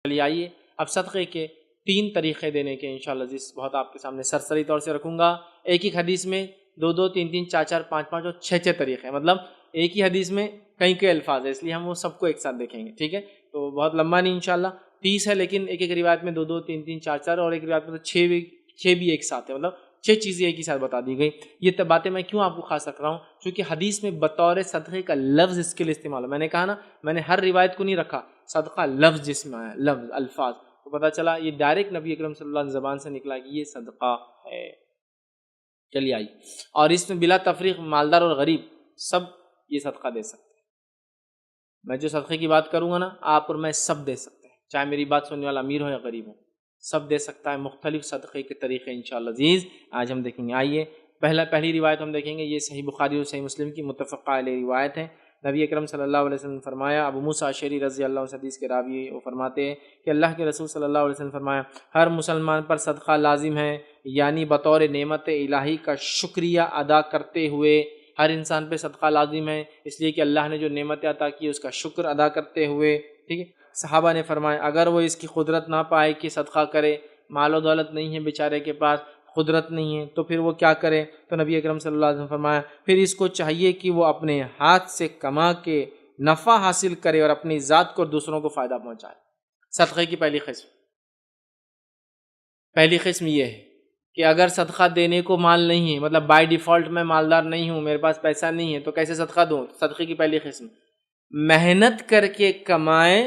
چلیے آئیے اب صدقے کے 3 طریقے دینے کے انشاءاللہ عزیز بہت آپ کے سامنے سرسری طور سے رکھوں گا۔ ایک ہی حدیث میں 2 3 4 5 اور 6 طریقے، مطلب ایک ہی حدیث میں کئی الفاظ ہیں، اس لیے ہم وہ سب کو ایک ساتھ دیکھیں گے، ٹھیک ہے؟ تو بہت لمبا نہیں انشاءاللہ، 30 ہے، لیکن ایک روایت میں 2 3 4 اور ایک روایت میں تو 6 بھی ایک ساتھ ہے، مطلب 6 چیزیں ایک ہی ساتھ بتا دی گئی۔ یہ باتیں میں کیوں آپ کو خاص رکھ رہا ہوں؟ کیونکہ حدیث میں بطور صدقے کا لفظ اس کے لیے استعمال ہو، میں نے کہا نا، میں نے ہر روایت کو نہیں رکھا، صدقہ لفظ جس میں ہے، لفظ الفاظ، تو پتہ چلا یہ ڈائریکٹ نبی اکرم صلی اللہ علیہ وسلم زبان سے نکلا کہ یہ صدقہ ہے۔ چلیے آئیے، اور اس میں بلا تفریق مالدار اور غریب سب یہ صدقہ دے سکتے ہیں۔ میں جو صدقے کی بات کروں گا نا، آپ اور میں سب دے سکتے ہیں، چاہے میری بات سننے والا امیر ہو یا غریب ہو، سب دے سکتا ہے۔ مختلف صدقے کے طریقے انشاءاللہ عزیز آج ہم دیکھیں گے۔ آئیے پہلی روایت ہم دیکھیں گے، یہ صحیح بخاری اور صحیح مسلم کی متفقہ علیہ روایت ہے۔ نبی اکرم صلی اللہ علیہ وسلم نے فرمایا، ابو موسیٰ اشعری رضی اللہ عنہ حدیث کے راوی وہ فرماتے ہیں کہ اللہ کے رسول صلی اللہ علیہ وسلم نے فرمایا، ہر مسلمان پر صدقہ لازم ہے، یعنی بطور نعمت الہی کا شکریہ ادا کرتے ہوئے۔ ہر انسان پہ صدقہ لازم ہے، اس لیے کہ اللہ نے جو نعمت عطا کی اس کا شکر ادا کرتے ہوئے، ٹھیک ہے؟ صحابہ نے فرمایا اگر وہ اس کی قدرت نہ پائے کہ صدقہ کرے، مال و دولت نہیں ہے بیچارے کے پاس، قدرت نہیں ہے، تو پھر وہ کیا کرے؟ تو نبی اکرم صلی اللہ علیہ وسلم نے فرمایا پھر اس کو چاہیے کہ وہ اپنے ہاتھ سے کما کے نفع حاصل کرے اور اپنی ذات کو اور دوسروں کو فائدہ پہنچائے۔ صدقے کی پہلی قسم یہ ہے کہ اگر صدقہ دینے کو مال نہیں ہے، مطلب بائی ڈیفالٹ میں مالدار نہیں ہوں، میرے پاس پیسہ نہیں ہے، تو کیسے صدقہ دوں؟ صدقے کی پہلی قسم محنت کر کے کمائے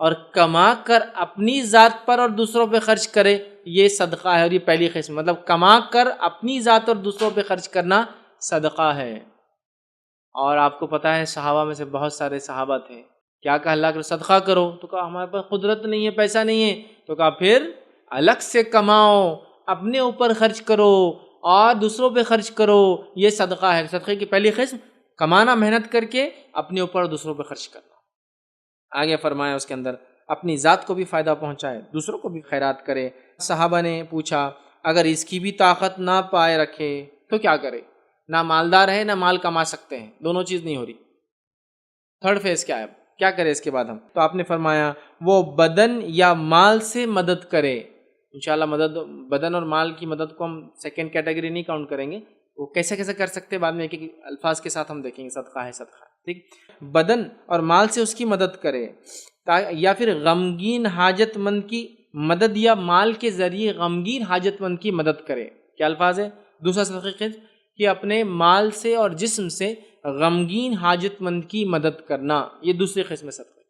اور کما کر اپنی ذات پر اور دوسروں پہ خرچ کرے، یہ صدقہ ہے۔ اور یہ پہلی قسم، مطلب کما کر اپنی ذات اور دوسروں پہ خرچ کرنا صدقہ ہے۔ اور آپ کو پتہ ہے صحابہ میں سے بہت سارے صحابہ تھے، کیا کہا اللہ کے صدقہ کرو، تو کہا ہمارے پاس قدرت نہیں ہے، پیسہ نہیں ہے، تو کہا پھر الگ سے کماؤ، اپنے اوپر خرچ کرو اور دوسروں پہ خرچ کرو، یہ صدقہ ہے۔ صدقے کی پہلی قسم کمانا، محنت کر کے اپنے اوپر اور دوسروں پہ خرچ کرنا۔ آگے فرمایا اس کے اندر اپنی ذات کو بھی فائدہ پہنچائے، دوسروں کو بھی خیرات کرے۔ صحابہ نے پوچھا اگر اس کی بھی طاقت نہ پائے رکھے تو کیا کرے؟ نہ مالدار ہے نہ مال کما سکتے ہیں، دونوں چیز نہیں ہو رہی، تھرڈ فیز کیا ہے؟ کیا کرے اس کے بعد ہم؟ تو آپ نے فرمایا وہ بدن یا مال سے مدد کرے۔ انشاءاللہ بدن اور مال کی مدد کو ہم سیکنڈ کیٹیگری نہیں کاؤنٹ کریں گے، وہ کیسے کر سکتے بعد میں ایک ایک الفاظ کے ساتھ ہم دیکھیں گے، صدقہ ہے صدقہ، ٹھیک؟ بدن اور مال سے اس کی مدد کرے، یا پھر غمگین حاجت مند کی مدد یا مال کے ذریعے غمگین حاجت مند کی مدد کرے۔ کیا الفاظ ہے؟ دوسرا صدقہ کہ اپنے مال سے اور جسم سے غمگین حاجت مند کی مدد کرنا، یہ دوسری قسم صدقہ،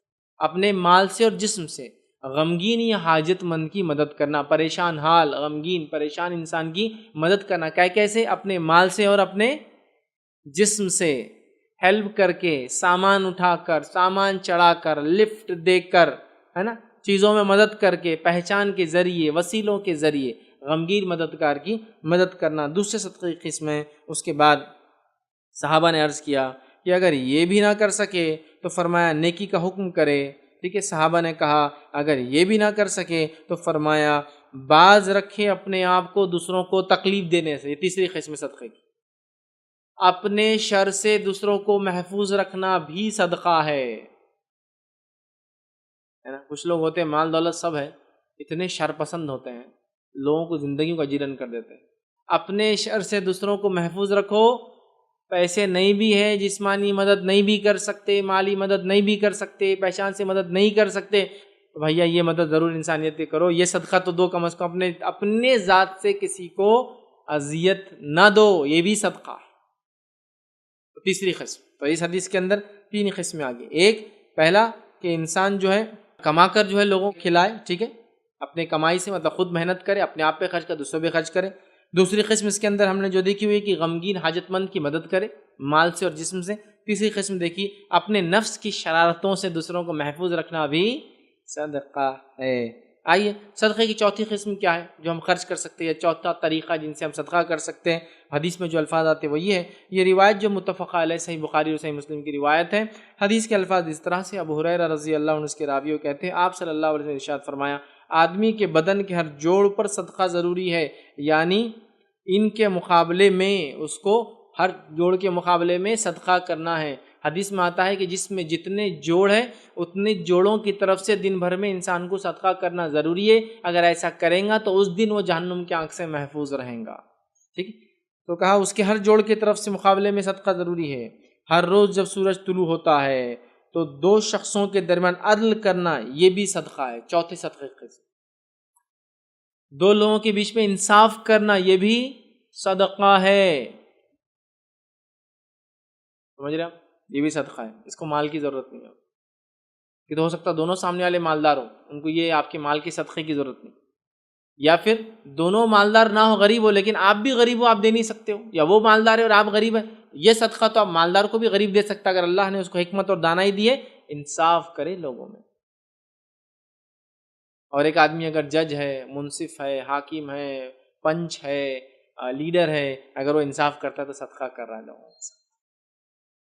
اپنے مال سے اور جسم سے غمگین یا حاجت مند کی مدد کرنا، پریشان حال، غمگین پریشان انسان کی مدد کرنا۔ کیسے؟ اپنے مال سے اور اپنے جسم سے ہیلپ کر کے، سامان اٹھا کر، سامان چڑھا کر، لفٹ دے کر، ہے نا، چیزوں میں مدد کر کے، پہچان کے ذریعے، وسیلوں کے ذریعے غمگین مددگار کی مدد کرنا، دوسرے صدقے کی قسم ہے۔ اس کے بعد صحابہ نے عرض کیا کہ اگر یہ بھی نہ کر سکے تو فرمایا نیکی کا حکم کرے، ٹھیک ہے؟ صحابہ نے کہا اگر یہ بھی نہ کر سکے تو فرمایا باز رکھے اپنے آپ کو دوسروں کو تکلیف دینے سے، یہ تیسری قسم صدقے کی۔ اپنے شر سے دوسروں کو محفوظ رکھنا بھی صدقہ ہے نا؟ کچھ لوگ ہوتے ہیں مال دولت سب ہے، اتنے شر پسند ہوتے ہیں، لوگوں کو زندگیوں کا جیرن کر دیتے ہیں۔ اپنے شر سے دوسروں کو محفوظ رکھو، پیسے نہیں بھی ہے، جسمانی مدد نہیں بھی کر سکتے، مالی مدد نہیں بھی کر سکتے، پہچان سے مدد نہیں کر سکتے، تو بھیا یہ مدد ضرور انسانیت کی کرو، یہ صدقہ تو دو کم از کم، اپنے ذات سے کسی کو اذیت نہ دو، یہ بھی صدقہ ہے۔ تو تیسری قسم، تو اس حدیث کے اندر 3 قسمیں آگئی۔ ایک پہلا کہ انسان جو ہے کما کر جو ہے لوگوں کو کھلائے، ٹھیک ہے، اپنے کمائی سے، مطلب خود محنت کرے، اپنے آپ پہ خرچ کرے، دوسروں پہ خرچ کرے۔ دوسری قسم اس کے اندر ہم نے جو دیکھی ہوئی کہ غمگین حاجت مند کی مدد کرے مال سے اور جسم سے۔ تیسری قسم دیکھی اپنے نفس کی شرارتوں سے دوسروں کو محفوظ رکھنا بھی صدقہ ہے۔ آئیے صدقے کی چوتھی قسم کیا ہے جو ہم خرچ کر سکتے ہیں، چوتھا طریقہ جن سے ہم صدقہ کر سکتے ہیں۔ حدیث میں جو الفاظ آتے ہیں وہ یہ ہے، یہ روایت جو متفقہ علیہ صحیح بخاری اور صحیح مسلم کی روایت ہے۔ حدیث کے الفاظ اس طرح سے، ابو ہریرہ رضی اللہ عنہ اس کے راوی کہتے ہیں آپ صلی اللہ علیہ وسلم نے ارشاد فرمایا آدمی کے بدن کے ہر جوڑ پر صدقہ ضروری ہے، یعنی ان کے مقابلے میں اس کو ہر جوڑ کے مقابلے میں صدقہ کرنا ہے۔ حدیث میں آتا ہے کہ جس میں جتنے جوڑ ہیں اتنے جوڑوں کی طرف سے دن بھر میں انسان کو صدقہ کرنا ضروری ہے. اگر ایسا کریں گا تو اس دن وہ جہنم کی آنکھ سے محفوظ رہیں گا. ٹھیک ہے. تو کہا اس کے ہر جوڑ کی طرف سے مقابلے میں صدقہ ضروری ہے. ہر روز جب سورج طلوع ہوتا ہے تو دو شخصوں کے درمیان عدل کرنا یہ بھی صدقہ ہے. چوتھے صدقے قسم دو لوگوں کے بیچ میں انصاف کرنا یہ بھی صدقہ ہے. سمجھ رہے آپ؟ یہ بھی صدقہ ہے. اس کو مال کی ضرورت نہیں ہے کہ تو ہو سکتا ہے دونوں سامنے والے مالدار ہو, ان کو یہ آپ کے مال کی صدقے کی ضرورت نہیں, یا پھر دونوں مالدار نہ ہو, غریب ہو لیکن آپ بھی غریب ہو آپ دے نہیں سکتے ہو, یا وہ مالدار ہے اور آپ غریب ہیں, یہ صدقہ تو آپ مالدار کو بھی غریب دے سکتا اگر اللہ نے اس کو حکمت اور دانائی دی ہے. انصاف کرے لوگوں میں. اور ایک آدمی اگر جج ہے, منصف ہے, حاکم ہے, پنچ ہے, لیڈر ہے, اگر وہ انصاف کرتا ہے تو صدقہ کر رہا ہے لوگوں کے ساتھ,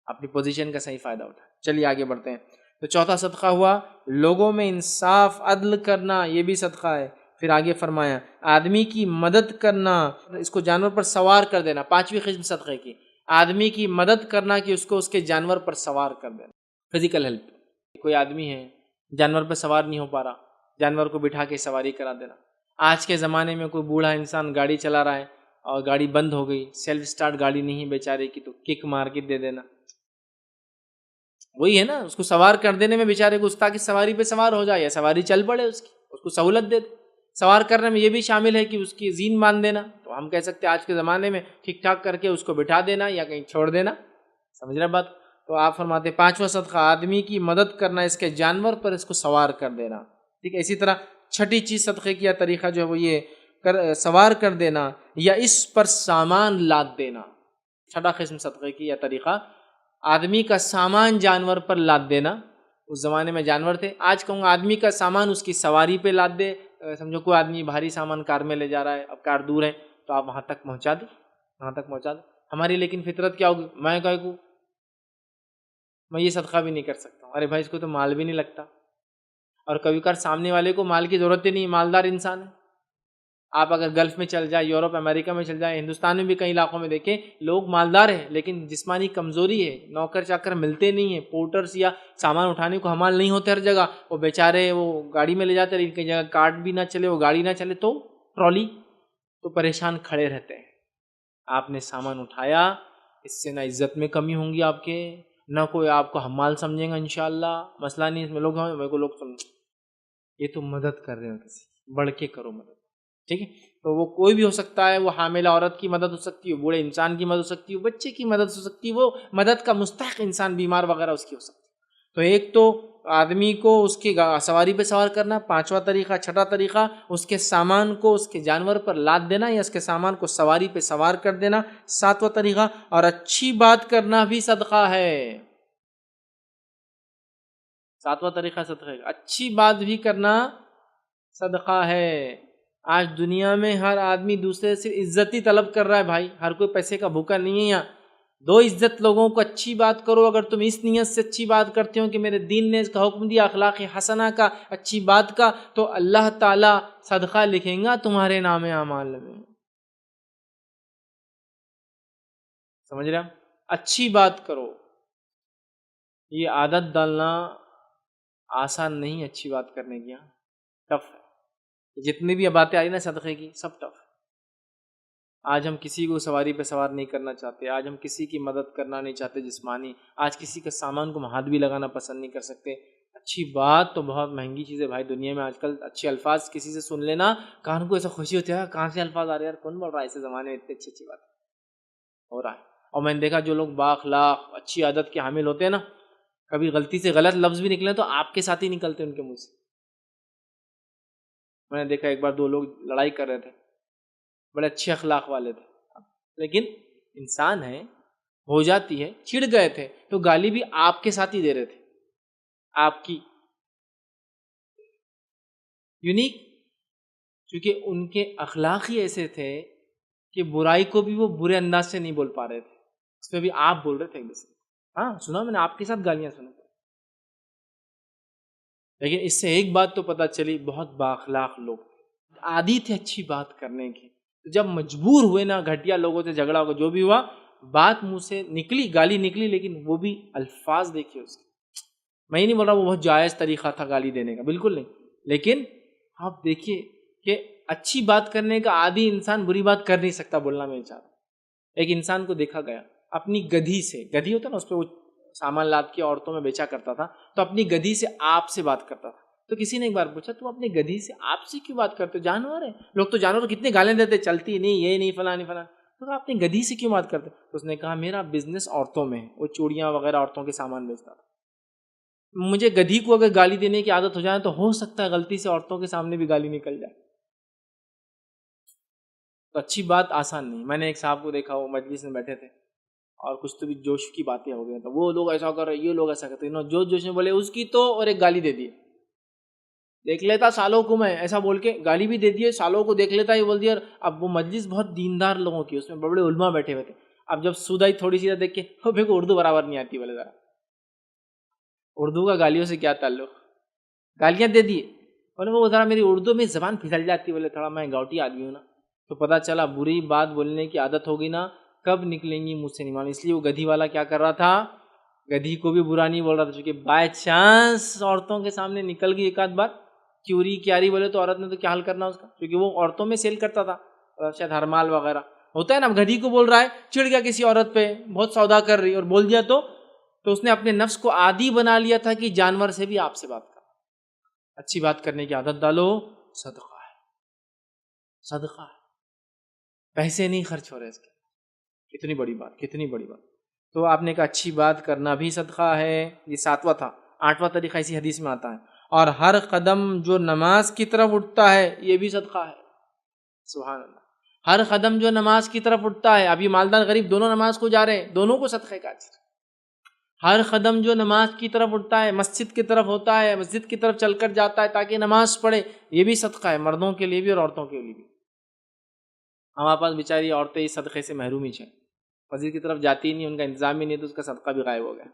اپنی پوزیشن کا صحیح فائدہ اٹھا. چلیے آگے بڑھتے ہیں. تو چوتھا صدقہ ہوا لوگوں میں انصاف عدل کرنا, یہ بھی صدقہ ہے. پھر آگے فرمایا آدمی کی مدد کرنا, اس کو جانور پر سوار کر دینا. پانچویں قسم صدقے کی آدمی کی مدد کرنا کہ اس کو اس کے جانور پر سوار کر دینا. Physical help. کوئی آدمی ہے جانور پر سوار نہیں ہو پا رہا, جانور کو بٹھا کے سواری کرا دینا. آج کے زمانے میں کوئی بوڑھا انسان گاڑی چلا رہا ہے اور گاڑی بند ہو گئی, سیلف سٹارٹ گاڑی نہیں بیچارے کی, تو کک مار کے دے دینا. وہی ہے نا, اس کو سوار کر دینے میں بیچارے کو, اس تاکہ سواری پہ سوار ہو جائے یا سواری چل پڑے, اس کو سہولت دے دے. سوار کرنے میں یہ بھی شامل ہے کہ اس کی زین باندھ دینا. تو ہم کہہ سکتے ہیں آج کے زمانے میں ٹھیک ٹھاک کر کے اس کو بٹھا دینا یا کہیں چھوڑ دینا. سمجھ رہے بات؟ تو آپ فرماتے پانچواں صدقہ آدمی کی مدد کرنا, اس کے جانور پر اس کو سوار کر دینا. ٹھیک ہے. اسی طرح چھٹی چیز صدقے کی طریقہ جو ہے وہ یہ سوار کر دینا یا اس پر سامان لاد دینا. چھٹا قسم صدقے کی یا طریقہ آدمی کا سامان جانور پر لاد دینا. اس زمانے میں جانور تھے, آج کہوں گا آدمی کا سامان اس کی سواری پہ لاد دے. سمجھو کوئی آدمی بھاری سامان کار میں لے جا رہا ہے, اب کار دور ہے تو آپ وہاں تک پہنچا دیں, وہاں تک پہنچا دیں. ہماری لیکن فطرت کیا ہوگی, میں یہ صدقہ بھی نہیں کر سکتا ہوں. ارے بھائی اس کو تو مال بھی نہیں لگتا, اور کبھی کبھار سامنے والے کو مال کی ضرورت ہی نہیں, مالدار انسان ہے. آپ اگر گلف میں چل جائیں, یورپ امریکہ میں چل جائیں, ہندوستان میں بھی کئی علاقوں میں دیکھیں لوگ مالدار ہیں لیکن جسمانی کمزوری ہے, نوکر چاکر ملتے نہیں ہیں, پورٹرز یا سامان اٹھانے کو حمال نہیں ہوتے ہر جگہ, وہ بیچارے وہ گاڑی میں لے جاتے لیکن کئی جگہ کارٹ بھی نہ چلے, وہ گاڑی نہ چلے تو ٹرالی, تو پریشان کھڑے رہتے ہیں. آپ نے سامان اٹھایا, اس سے نہ عزت میں کمی ہوں گی آپ کے, نہ کوئی آپ کو حمال سمجھیں گا انشاءاللہ. مسئلہ نہیں اس میں. لوگ سمجھ یہ تو مدد کر رہے ہو, کسی بڑھ کے کرو مدد. ٹھیک ہے. تو وہ کوئی بھی ہو سکتا ہے, وہ حاملہ عورت کی مدد ہو سکتی ہے, بوڑھے انسان کی مدد ہو سکتی ہے, بچے کی مدد ہو سکتی ہے, وہ مدد کا مستحق انسان بیمار وغیرہ اس کی ہو سکتی ہے. تو ایک تو آدمی کو اس کی سواری پہ سوار کرنا, پانچواں طریقہ. چھٹا طریقہ اس کے سامان کو اس کے جانور پر لاد دینا یا اس کے سامان کو سواری پہ سوار کر دینا. ساتواں طریقہ اور اچھی بات کرنا بھی صدقہ ہے. ساتواں طریقہ صدقہ ہے, اچھی بات بھی کرنا صدقہ ہے. آج دنیا میں ہر آدمی دوسرے سے عزت ہی طلب کر رہا ہے بھائی, ہر کوئی پیسے کا بھوکا نہیں ہے. یہاں دو عزت لوگوں کو, اچھی بات کرو. اگر تم اس نیت سے اچھی بات کرتے ہو کہ میرے دین نے اس کا حکم دیا اخلاق حسنہ کا, اچھی بات کا, تو اللہ تعالیٰ صدقہ لکھیں گا تمہارے نام اعمال میں. سمجھ رہے ہیں؟ اچھی بات کرو. یہ عادت ڈالنا آسان نہیں ہے, اچھی بات کرنے کی, ٹف ہے. جتنی بھی باتیں آئی نا صدقے کی, سب ٹف. آج ہم کسی کو سواری پہ سوار نہیں کرنا چاہتے, آج ہم کسی کی مدد کرنا نہیں چاہتے جسمانی, آج کسی کے سامان کو ہاتھ بھی لگانا پسند نہیں کر سکتے. اچھی بات تو بہت مہنگی چیز ہے بھائی دنیا میں. آج کل اچھے الفاظ کسی سے سن لینا, کان کو ایسا خوشی ہوتی ہے, کہاں سے الفاظ آ رہے ہیں یار, کون بول رہا ہے ایسے زمانے میں اتنی اچھی بات ہو رہا ہے. اور میں نے دیکھا جو لوگ بااخلاق اچھی عادت کے حامل ہوتے ہیں نا, کبھی غلطی سے غلط لفظ بھی نکلے تو آپ کے ساتھ ہی نکلتے ان کے منہ سے. میں نے دیکھا ایک بار دو لوگ لڑائی کر رہے تھے, بڑے اچھے اخلاق والے تھے, لیکن انسان ہے, ہو جاتی ہے, چڑ گئے تھے تو گالی بھی آپ کے ساتھ ہی دے رہے تھے, آپ کی یونیک, کیونکہ ان کے اخلاق ہی ایسے تھے کہ برائی کو بھی وہ برے انداز سے نہیں بول پا رہے تھے. اس میں بھی آپ بول رہے تھے ایک دوسرے. ہاں سنا میں نے آپ کے ساتھ گالیاں سنا, لیکن اس سے ایک بات تو پتہ چلی, بہت بااخلاق لوگ, عادی تھے اچھی بات کرنے کی. جب مجبور ہوئے نا, گھٹیا لوگوں سے جھگڑا ہو جو بھی ہوا, بات منہ سے نکلی، گالی نکلی، لیکن وہ بھی الفاظ دیکھیے اس کے. میں ہی نہیں بول رہا وہ بہت جائز طریقہ تھا گالی دینے کا، بالکل نہیں، لیکن آپ دیکھیے کہ اچھی بات کرنے کا عادی انسان بری بات کر نہیں سکتا. بولنا میں چاہ رہا ہوں، ایک انسان کو دیکھا گیا اپنی گدھی سے، گدھی ہوتا نا اس پہ وہ سامان لاد کے عورتوں میں بیچا کرتا تھا، تو اپنی گدھی سے آپ سے بات کرتا تھا. تو کسی نے ایک بار پوچھا تم اپنی گدھی سے آپ سے کیوں بات کرتے ہو؟ جانور ہے، لوگ تو جانور کتنے گالیں دیتے، چلتی نہیں، یہ نہیں، فلاں نہیں فلاں، تو آپ اپنی گدھی سے کیوں بات کرتے؟ تو اس نے کہا میرا بزنس عورتوں میں ہے، وہ چوڑیاں وغیرہ عورتوں کے سامان بیچتا تھا. مجھے گدھی کو اگر گالی دینے کی عادت ہو جائے تو ہو سکتا ہے غلطی سے عورتوں کے سامنے بھی گالی نکل جائے. تو اچھی بات آسان نہیں. میں نے ایک صاحب کو دیکھا، وہ مجلس میں بیٹھے تھے اور کچھ تو بھی جوش کی باتیں ہو گئی، تو وہ لوگ ایسا کر رہے، یہ لوگ ایسا کرتے، جوش میں بولے اس کی تو، اور ایک گالی دے دی. دیکھ لیتا سالوں کو میں، ایسا بول کے گالی بھی دے دیے، سالوں کو دیکھ لیتا، یہ بول دیا. اب وہ مجلس بہت دیندار لوگوں کی، اس میں بڑے علماء بیٹھے ہوئے تھے. اب جب سود آئی تھوڑی سی دیکھ کے، میرے کو اردو برابر نہیں آتی، بولے ذرا اردو کا گالیوں سے کیا تعلق، گالیاں دے دیے. بولے وہ ذرا میری اردو میں زبان پھسل جاتی، بولے تھوڑا میں گاؤٹی آدمی ہوں نا. تو پتہ چلا بری بات بولنے کی عادت ہوگی نا، کب نکلیں گی مجھ سے نہیں معلوم. اس لیے وہ گدھی والا کیا کر رہا تھا، گدھی کو بھی برا نہیں بول رہا تھا، چونکہ بائی چانس عورتوں کے سامنے نکل گئی ایک آدھ بات، چوری کیاری بولے تو عورت نے تو کیا حل کرنا اس کا، کیونکہ وہ عورتوں میں سیل کرتا تھا، شاید ہر مال وغیرہ ہوتا ہے نا. گدھی کو بول رہا ہے، چڑ گیا کسی عورت پہ، بہت سودا کر رہی اور بول دیا تو اس نے اپنے نفس کو عادی بنا لیا تھا کہ جانور سے بھی آپ سے بات کرنا. اچھی بات کرنے کی عادت ڈالو، صدقہ ہے، صدقہ ہے، پیسے نہیں خرچ ہو رہے اس کے. کتنی بڑی بات، کتنی بڑی بات. تو آپ نے کہا اچھی بات کرنا بھی صدقہ ہے. یہ 7واں تھا. 8واں طریقہ اسی حدیث میں آتا ہے، اور ہر قدم جو نماز کی طرف اٹھتا ہے یہ بھی صدقہ ہے. سبحان اللہ. ہر قدم جو نماز کی طرف اٹھتا ہے، اب یہ مالدار غریب دونوں نماز کو جا رہے ہیں، دونوں کو صدقے کا اجر. ہر قدم جو نماز کی طرف اٹھتا ہے، مسجد کی طرف ہوتا ہے، مسجد کی طرف چل کر جاتا ہے تاکہ نماز پڑھے، یہ بھی صدقہ ہے، مردوں کے لیے بھی اور عورتوں کے لیے بھی. ہمارے پاس بیچاری عورتیں اس صدقے سے محروم ہی ہیں، مسجد کی طرف جاتی ہی نہیں، ان کا انتظام ہی نہیں، تو اس کا صدقہ بھی غائب ہو گیا.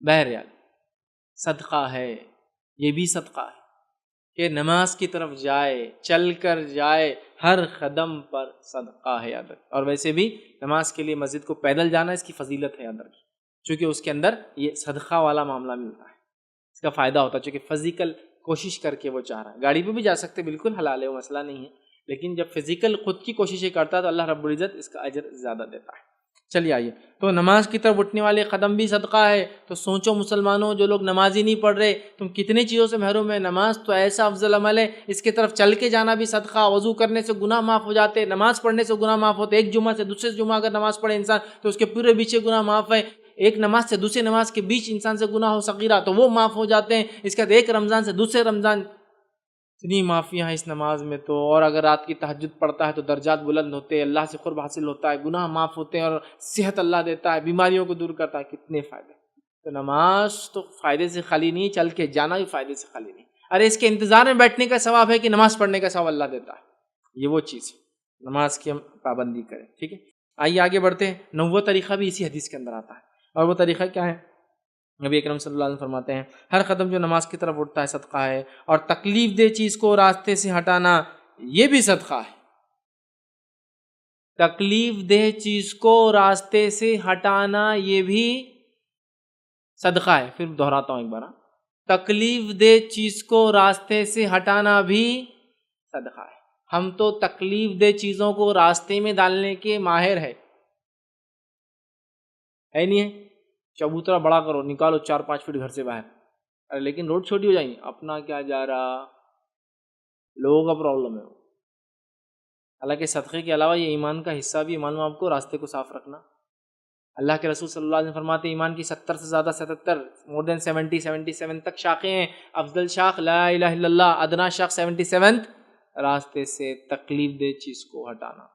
بہرحال صدقہ ہے، یہ بھی صدقہ ہے کہ نماز کی طرف جائے، چل کر جائے، ہر قدم پر صدقہ ہے. یاد رکھ. اور ویسے بھی نماز کے لیے مسجد کو پیدل جانا اس کی فضیلت ہے، یاد رکھ، چونکہ اس کے اندر یہ صدقہ والا معاملہ ملتا ہے، اس کا فائدہ ہوتا ہے، چونکہ فزیکل کوشش کر کے وہ چاہ رہا ہے. گاڑی پہ بھی جا سکتے، بالکل حلال ہے، وہ مسئلہ نہیں ہے، لیکن جب فزیکل خود کی کوششیں کرتا ہے تو اللہ رب العزت اس کا اجر زیادہ دیتا ہے. چلیے آئیے، تو نماز کی طرف اٹھنے والے قدم بھی صدقہ ہے. تو سوچو مسلمانوں، جو لوگ نمازی نہیں پڑھ رہے، تم کتنی چیزوں سے محروم ہے. نماز تو ایسا افضل عمل ہے، اس کی طرف چل کے جانا بھی صدقہ. وضو کرنے سے گناہ معاف ہو جاتے، نماز پڑھنے سے گناہ معاف ہوتے. ایک جمعہ سے دوسرے جمعہ اگر نماز پڑھے انسان تو اس کے پورے پیچھے گناہ معاف ہے. ایک نماز سے دوسری نماز کے بیچ انسان سے گناہ ہو صغیرہ تو وہ معاف ہو جاتے ہیں. اس کے بعد ایک رمضان سے دوسرے رمضان، اتنی معافیاں ہیں اس نماز میں. تو اور اگر رات کی تہجد پڑھتا ہے تو درجات بلند ہوتے ہیں، اللہ سے قرب حاصل ہوتا ہے، گناہ معاف ہوتے ہیں، اور صحت اللہ دیتا ہے، بیماریوں کو دور کرتا ہے. کتنے فائدے. تو نماز تو فائدے سے خالی نہیں، چل کے جانا بھی فائدے سے خالی نہیں. ارے اس کے انتظار میں بیٹھنے کا ثواب ہے کہ نماز پڑھنے کا ثواب اللہ دیتا ہے. یہ وہ چیز ہے، نماز کی ہم پابندی کریں. ٹھیک ہے، آئیے آگے بڑھتے ہیں. 9واں طریقہ بھی اسی حدیث کے اندر آتا ہے، اور وہ طریقہ کیا ہے؟ نبی اکرم صلی اللہ علیہ وسلم فرماتے ہیں ہر قدم جو نماز کی طرف اٹھتا ہے صدقہ ہے، اور تکلیف دہ چیز کو راستے سے ہٹانا یہ بھی صدقہ ہے. تکلیف دہ چیز کو راستے سے ہٹانا یہ بھی صدقہ ہے. پھر دہراتا ہوں ایک بار، تکلیف دہ چیز کو راستے سے ہٹانا بھی صدقہ ہے. ہم تو تکلیف دہ چیزوں کو راستے میں ڈالنے کے ماہر ہے نہیں ہے. چبوترا بڑا کرو، نکالو 4-5 فٹ گھر سے باہر، ارے لیکن روڈ چھوٹی ہو جائیں گی، اپنا کیا جا رہا، لوگوں کا پرابلم ہے. حالانکہ صدقے کے علاوہ یہ ایمان کا حصہ بھی، معلوم آپ کو، راستے کو صاف رکھنا. اللہ کے رسول صلی اللہ علیہ وسلم فرماتے ہیں ایمان کی 70 سے زیادہ 77 more than 77 تک شاخیں ہیں. افضل شاخ لا الہ الا اللہ، ادنا شاخ 77 راستے سے تکلیف دہ چیز کو ہٹانا.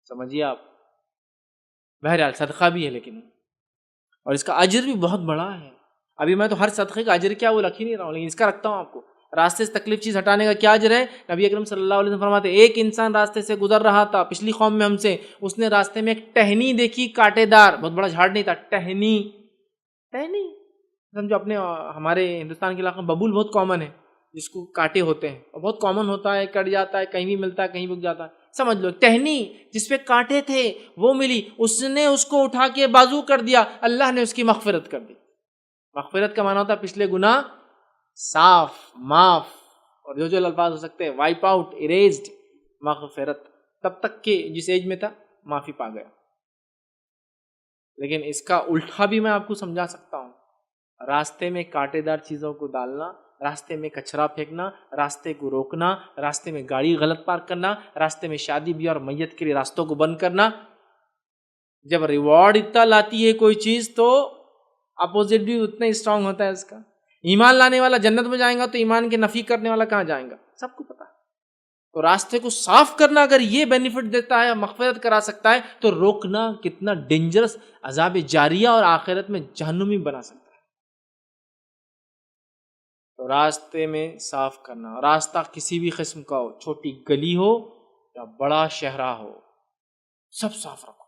سمجھیے آپ. بہرحال صدقہ بھی ہے لیکن، اور اس کا اجر بھی بہت بڑا ہے. ابھی میں تو ہر صدقے کا اجر کیا وہ رکھ ہی نہیں رہا ہوں، لیکن اس کا رکھتا ہوں آپ کو. راستے سے تکلیف چیز ہٹانے کا کیا اجر ہے؟ نبی اکرم صلی اللہ علیہ وسلم فرماتے ہیں ایک انسان راستے سے گزر رہا تھا، پچھلی قوم میں ہم سے، اس نے راستے میں ایک ٹہنی دیکھی، کانٹے دار، بہت بڑا جھاڑ نہیں تھا، ٹہنی سمجھو. اپنے ہمارے ہندوستان کے علاقے میں ببول بہت کامن ہے، جس کو کانٹے ہوتے ہیں، اور بہت کامن ہوتا ہے، کٹ جاتا ہے، کہیں بھی ملتا ہے، کہیں بک جاتا ہے. سمجھ لو ٹہنی جس پہ کانٹے تھے وہ ملی، اس نے اس کو اٹھا کے بازو کر دیا، اللہ نے اس کی مغفرت کر دی۔ مغفرت کا معنی ہوتا ہے پچھلے گناہ صاف، معاف، اور جو جو الفاظ ہو سکتے ہیں وائپ آؤٹ، اریزڈ، مغفرت، تب تک کہ جس ایج میں تھا معافی پا گیا۔ لیکن اس کا الٹا بھی میں آپ کو سمجھا سکتا ہوں، راستے میں کانٹے دار چیزوں کو ڈالنا، راستے میں کچرا پھینکنا، راستے کو روکنا، راستے میں گاڑی غلط پارک کرنا، راستے میں شادی بیاہ اور میت کے لیے راستوں کو بند کرنا، جب ریوارڈ اتنا لاتی ہے کوئی چیز تو اپوزٹ بھی اتنا اسٹرانگ ہوتا ہے اس کا۔ ایمان لانے والا جنت میں جائے گا تو ایمان کے نفی کرنے والا کہاں جائے گا، سب کو پتا ہے۔ تو راستے کو صاف کرنا اگر یہ بینیفٹ دیتا ہے، مغفرت کرا سکتا ہے، تو روکنا کتنا ڈینجرس، عذاب جاریہ اور آخرت میں جہنمی بنا سکتا ہے۔ تو راستے میں صاف کرنا، راستہ کسی بھی قسم کا ہو، چھوٹی گلی ہو یا بڑا شہرہ ہو، سب صاف رکھو۔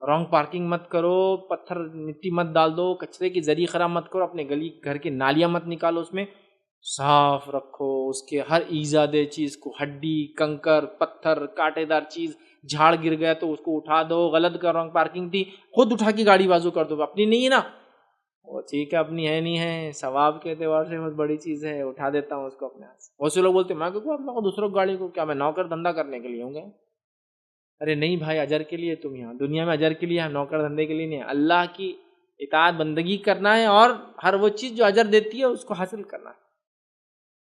رانگ پارکنگ مت کرو، پتھر مٹی مت ڈال دو، کچرے کی ذریعہ خراب مت کرو، اپنے گلی گھر کی نالیاں مت نکالو، اس میں صاف رکھو۔ اس کے ہر ایجاد چیز کو، ہڈی، کنکر، پتھر، کانٹے دار چیز، جھاڑ گر گیا تو اس کو اٹھا دو، غلط کر رانگ پارکنگ تھی خود اٹھا کے گاڑی بازو کر دو، اپنی نہیں ہے نا وہ ٹھیک ہے، اپنی ہے نہیں ہے، ثواب کے اعتبار سے بہت بڑی چیز ہے، اٹھا دیتا ہوں اس کو اپنے ہاتھ سے۔ بہت سے لوگ بولتے ہیں میں کیوں اپنا دوسروں کی گاڑی کو، کیا میں نوکر دھندا کرنے کے لیے ہوں گے؟ ارے نہیں بھائی، اجر کے لیے تم یہاں دنیا میں اجر کے لیے، نوکر دھندے کے لیے نہیں ہے، اللہ کی اطاعت بندگی کرنا ہے اور ہر وہ چیز جو اجر دیتی ہے اس کو حاصل کرنا ہے۔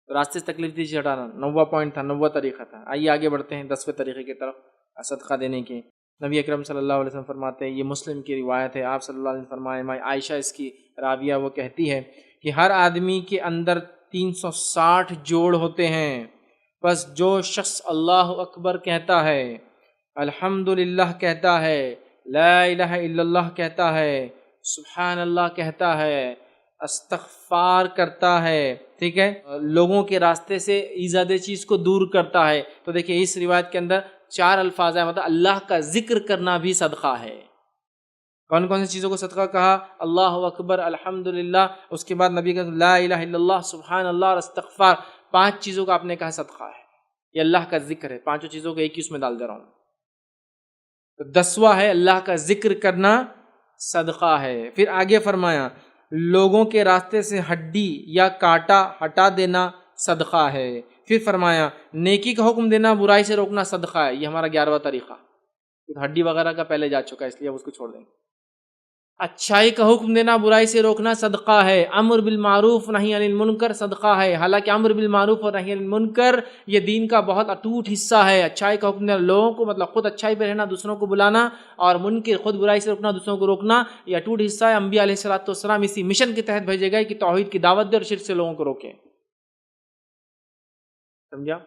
تو راستے سے تکلیف دیجیے ہٹانا 90 پوائنٹ تھا، 90 طریقہ تھا۔ آئیے آگے بڑھتے ہیں 10ویں طریقے کی طرف، صدقہ دینے کے۔ نبی اکرم صلی اللہ علیہ وسلم فرماتے ہیں، یہ مسلم کی روایت ہے، آپ صلی اللہ علیہ وسلم فرمائے، ماں عائشہ اس کی راویہ، وہ کہتی ہے کہ ہر آدمی کے اندر 360 جوڑ ہوتے ہیں، بس جو شخص اللہ اکبر کہتا ہے، الحمدللہ کہتا ہے، لا الہ الا اللہ کہتا ہے، سبحان اللہ کہتا ہے، استغفار کرتا ہے، ٹھیک ہے، لوگوں کے راستے سے ایجاد چیز کو دور کرتا ہے۔ تو دیکھیں اس روایت کے اندر 4 الفاظ ہیں، مطلب اللہ کا ذکر کرنا بھی صدقہ ہے۔ کون کون سی چیزوں کو صدقہ کہا؟ اللہ اکبر، الحمدللہ، اس کے بعد نبی کا لا الہ الا اللہ، سبحان اللہ اور استغفار، 5 چیزوں کا آپ نے کہا صدقہ ہے، یہ اللہ کا ذکر ہے۔ 5 چیزوں کو ایک ہی اس میں ڈال دے رہا ہوں۔ تو 10واں ہے اللہ کا ذکر کرنا صدقہ ہے۔ پھر آگے فرمایا لوگوں کے راستے سے ہڈی یا کانٹا ہٹا دینا صدقہ ہے۔ پھر فرمایا نیکی کا حکم دینا، برائی سے روکنا صدقہ ہے۔ یہ ہمارا 11واں طریقہ، ہڈی وغیرہ کا پہلے جا چکا ہے اس لیے اب اس کو چھوڑ دیں گے۔ اچھائی کا حکم دینا، برائی سے روکنا صدقہ ہے۔ امر بالمعروف نہی عن المنکر صدقہ ہے۔ حالانکہ امر بالمعروف اور نہی عن المنکر یہ دین کا بہت اٹوٹ حصہ ہے۔ اچھائی کا حکم دینا، لوگوں کو مطلب خود اچھائی پہ رہنا، دوسروں کو بلانا، اور منکر خود برائی سے روکنا، دوسروں کو روکنا، یہ اٹوٹ حصہ ہے۔ انبیاء علیہ الصلوۃ والسلام اسی مشن کے تحت بھیجے گئے کہ توحید کی دعوت دے اور شرک سے لوگوں کو روکیں۔ سمجھا؟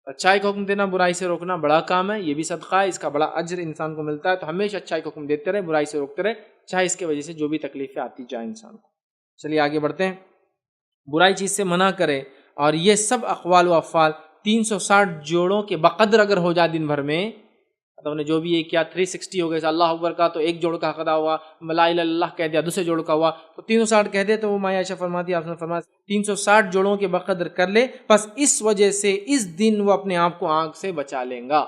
اچھائی کا حکم دینا، برائی سے روکنا بڑا کام ہے، یہ بھی صدقہ ہے، اس کا بڑا اجر انسان کو ملتا ہے۔ تو ہمیشہ اچھائی کا حکم دیتے رہے، برائی سے روکتے رہے، چاہے اس کی وجہ سے جو بھی تکلیفیں آتی جائیں انسان کو۔ چلیے آگے بڑھتے ہیں۔ برائی چیز سے منع کرے، اور یہ سب اقوال و افعال 360 جوڑوں کے بقدر اگر ہو جائے دن بھر میں، مطلب نے جو بھی یہ کیا 360 ہو گئے، اللہ اکبر کا تو ایک جوڑ کا ادا ہوا، لا الہ الا اللہ کہہ دیا دوسرے جوڑ کا ہوا، تو 360 کہہ دے، تو وہ ماں عائشہ فرماتی ہے، آپ نے فرمایا 360 جوڑوں کے بقدر کر لے، بس اس وجہ سے اس دن وہ اپنے آپ کو آگ سے بچا لیں گا۔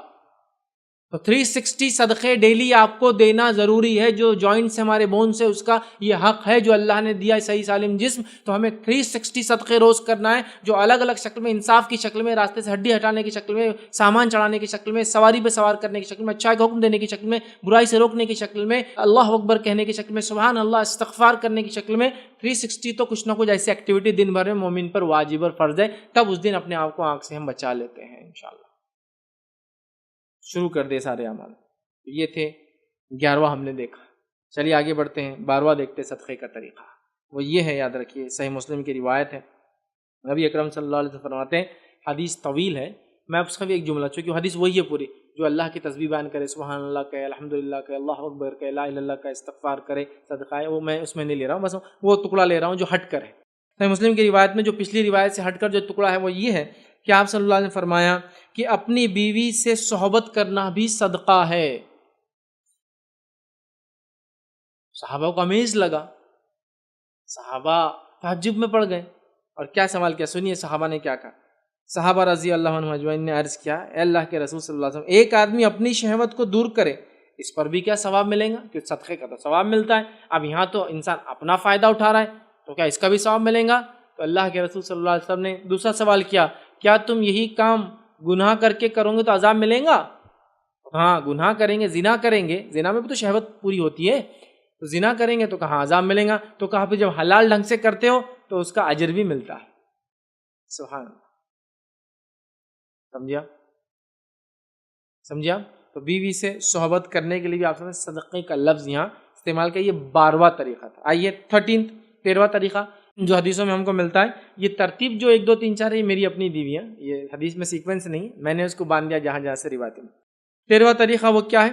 تو 360 صدقے ڈیلی آپ کو دینا ضروری ہے، جو جوائنٹ سے ہمارے بون سے اس کا یہ حق ہے جو اللہ نے دیا ہے صحیح سالم جسم، تو ہمیں 360 صدقے روز کرنا ہے، جو الگ الگ شکل میں، انصاف کی شکل میں، راستے سے ہڈی ہٹانے کی شکل میں، سامان چڑھانے کی شکل میں، سواری پہ سوار کرنے کی شکل میں، اچھائی کا حکم دینے کی شکل میں، برائی سے روکنے کی شکل میں، اللہ اکبر کہنے کی شکل میں، سبحان اللہ استغفار کرنے کی شکل میں، 360 تو کچھ نہ کچھ ایسی ایکٹیویٹی دن بھر میں مومن پر واجب اور فرض ہے، تب اس دن اپنے آپ کو آنکھ سے ہم بچا لیتے ہیں انشاءاللہ۔ شروع کر دے سارے اعمال۔ یہ تھے 11واں ہم نے دیکھا۔ چلیے آگے بڑھتے ہیں، 12واں دیکھتے صدقے کا طریقہ۔ وہ یہ ہے، یاد رکھیے، صحیح مسلم کی روایت ہے، نبی اکرم صلی اللہ علیہ وسلم فرماتے ہیں، حدیث طویل ہے، میں اس کا بھی ایک جملہ، چونکہ حدیث وہی ہے پوری، جو اللہ کی تسبیح بیان کرے، سبحان اللہ کہے، الحمدللہ کہے، اللہ اکبر کہے، لا الہ الا اللہ کہے، استغفار کرے، صدقہ ہے، وہ میں اس میں نہیں لے رہا ہوں، بس وہ ٹکڑا لے رہا ہوں جو ہٹ کر ہے۔ صحیح مسلم کی روایت میں جو پچھلی روایت سے ہٹ کر جو ٹکڑا ہے وہ یہ ہے کہ آپ صلی اللہ علیہ وسلم فرمایا کہ اپنی بیوی سے صحبت کرنا بھی صدقہ ہے۔ صحابہ کو امیز لگا، صحابہ تعجب میں پڑ گئے، اور کیا سوال کیا، سنیے صحابہ نے کیا کہا۔ صحابہ رضی اللہ عنہ اجمعین نے عرض کیا، اے اللہ کے رسول صلی اللہ علیہ وسلم، ایک آدمی اپنی شہوت کو دور کرے، اس پر بھی کیا ثواب ملے گا؟ کہ صدقے کا تو ثواب ملتا ہے، اب یہاں تو انسان اپنا فائدہ اٹھا رہا ہے، تو کیا اس کا بھی ثواب ملے گا؟ تو اللہ کے رسول صلی اللہ علیہ وسلم نے دوسرا سوال کیا، کیا تم یہی کام گناہ کر کے کرو گے تو عذاب ملے گا؟ ہاں، گناہ کریں گے، زنا کریں گے، زنا میں بھی تو شہوت پوری ہوتی ہے، تو زنا کریں گے تو کہاں عذاب ملے گا؟ تو کہا پھر جب حلال ڈھنگ سے کرتے ہو تو اس کا اجر بھی ملتا ہے۔ سبحان اللہ، سمجھا؟ تو بیوی سے صحبت کرنے کے لیے بھی آپ نے صدقے کا لفظ یہاں استعمال کیا، یہ 12واں طریقہ تھا۔ آئیے 13واں طریقہ جو حدیثوں میں ہم کو ملتا ہے، یہ ترتیب جو 1 2 3 4 ہے، یہ میری اپنی دی ہوئی ہے، یہ حدیث میں سیکوینس نہیں، میں نے اس کو باندھ دیا جہاں جہاں سے روایتیں۔ 13واں طریقہ وہ کیا ہے؟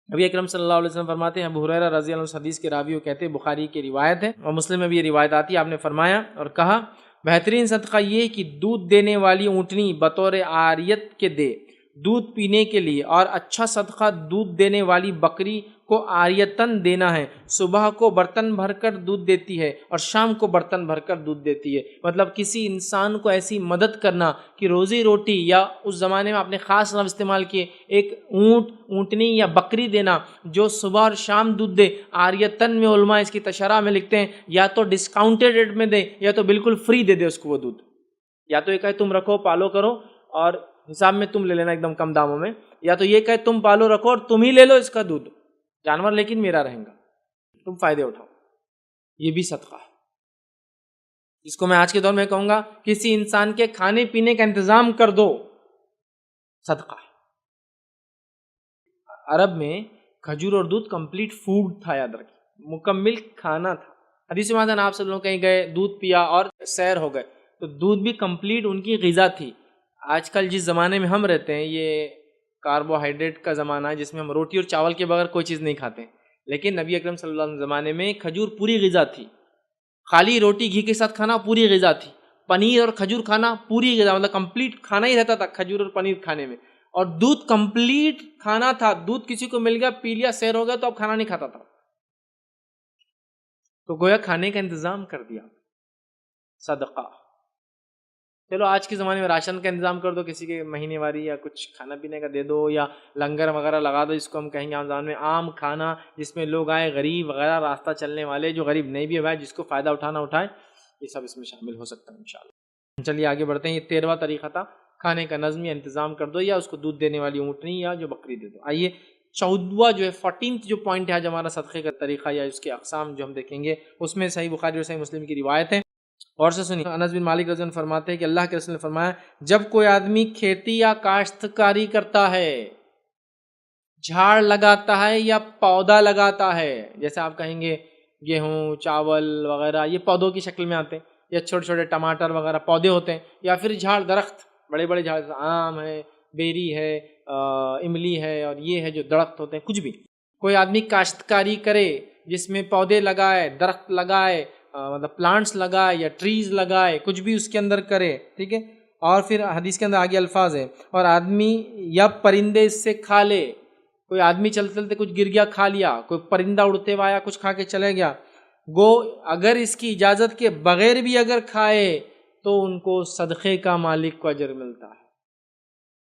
نبی اکرم صلی اللہ علیہ وسلم فرماتے ہیں، ابو ہریرہ رضی اللہ عنہ حدیث کے راوی وہ کہتے ہیں، بخاری کی روایت ہے اور مسلم میں بھی یہ روایت آتی ہے، آپ نے فرمایا اور کہا، بہترین صدقہ یہ کہ دودھ دینے والی اونٹنی بطور عاریت کے دے دودھ پینے کے لیے، اور اچھا صدقہ دودھ دینے والی بکری کو عاریتاً دینا ہے، صبح کو برتن بھر کر دودھ دیتی ہے اور شام کو برتن بھر کر دودھ دیتی ہے۔ مطلب کسی انسان کو ایسی مدد کرنا کہ روزی روٹی، یا اس زمانے میں آپ نے خاص لفظ استعمال کیے، ایک اونٹنی یا بکری دینا جو صبح اور شام دودھ دے، عاریتاً میں علماء اس کی تشرح میں لکھتے ہیں یا تو ڈسکاؤنٹڈ ریٹ میں دے یا تو بالکل فری دے دے اس کو وہ دودھ، یا تو یہ کہے تم رکھو پالو کرو اور حساب میں تم لے لینا ایک دم کم داموں میں، یا تو یہ کہے تم پالو رکھو اور تم ہی لے لو اس کا دودھ، جانور لیکن میرا رہیں گا، تم فائدے اٹھاؤ، یہ بھی صدقہ ہے۔ اس کو میں آج کے دور میں کہوں گا کسی انسان کے کھانے پینے کا انتظام کر دو، صدقہ ہے۔ عرب میں کھجور اور دودھ کمپلیٹ فوڈ تھا، یاد رکھیں، مکمل کھانا تھا۔ حدیث میں آپ سب لوگ کہیں گئے، دودھ پیا اور سیر ہو گئے، تو دودھ بھی کمپلیٹ ان کی غذا تھی۔ آج کل جس زمانے میں ہم رہتے ہیں، یہ کاربوہائیڈریٹ کا زمانہ ہے جس میں ہم روٹی اور چاول کے بغیر کوئی چیز نہیں کھاتے ہیں، لیکن نبی اکرم صلی اللہ علیہ وسلم زمانے میں کھجور پوری غذا تھی، خالی روٹی گھی کے ساتھ کھانا پوری غذا تھی، پنیر اور کھجور کھانا پوری غذا، مطلب کمپلیٹ کھانا ہی رہتا تھا کھجور اور پنیر کھانے میں، اور دودھ کمپلیٹ کھانا تھا، دودھ کسی کو مل گیا پی لیا سیر ہو گیا تو اب کھانا نہیں کھاتا تھا، تو گویا کھانے کا انتظام کر دیا، صدقہ۔ چلو آج کے زمانے میں راشن کا انتظام کر دو، کسی کے مہینے واری یا کچھ کھانا پینے کا دے دو، یا لنگر وغیرہ لگا دو، جس کو ہم کہیں گے عام زبان میں عام کھانا، جس میں لوگ آئے غریب وغیرہ، راستہ چلنے والے، جو غریب نہیں بھی ہے جس کو فائدہ اٹھانا اٹھائے، یہ سب اس میں شامل ہو سکتا ہے انشاءاللہ۔ چلیے آگے بڑھتے ہیں، یہ 13واں طریقہ تھا، کھانے کا نظم یا انتظام کر دو، یا اس کو دودھ دینے والی اونٹنی یا جو بکری دے دو۔ آئیے 14واں جو ہے 14th جو پوائنٹ ہے، جو ہمارا صدقے کا طریقہ یا اس کے اقسام جو ہم دیکھیں گے، اس میں صحیح بخاری اور صحیح مسلم کی روایت ہے، اور سے سنیے، انس بن مالک رضی اللہ عنہ فرماتے ہیں کہ اللہ کے رسول نے فرمایا، جب کوئی آدمی کھیتی یا کاشتکاری کرتا ہے، جھاڑ لگاتا ہے یا پودا لگاتا ہے، جیسے آپ کہیں گے گیہوں، چاول وغیرہ، یہ پودوں کی شکل میں آتے ہیں، یا چھوٹے چھوٹے ٹماٹر وغیرہ پودے ہوتے ہیں، یا پھر جھاڑ درخت، بڑے بڑے جھاڑ، آم ہے، بیری ہے، املی ہے، اور یہ ہے جو درخت ہوتے ہیں، کچھ بھی کوئی آدمی کاشتکاری کرے جس میں پودے لگائے، درخت لگائے، مطلب پلانٹس لگائے یا ٹریز لگائے، کچھ بھی اس کے اندر کرے، ٹھیک ہے۔ اور پھر حدیث کے اندر آگے الفاظ ہے، اور آدمی یا پرندے اس سے کھا لے، کوئی آدمی چلتے چلتے کچھ گر گیا کھا لیا، کوئی پرندہ اڑتے ہوا آیا کچھ کھا کے چلے گیا، گو اگر اس کی اجازت کے بغیر بھی اگر کھائے تو ان کو صدقے کا مالک کو اجر ملتا ہے۔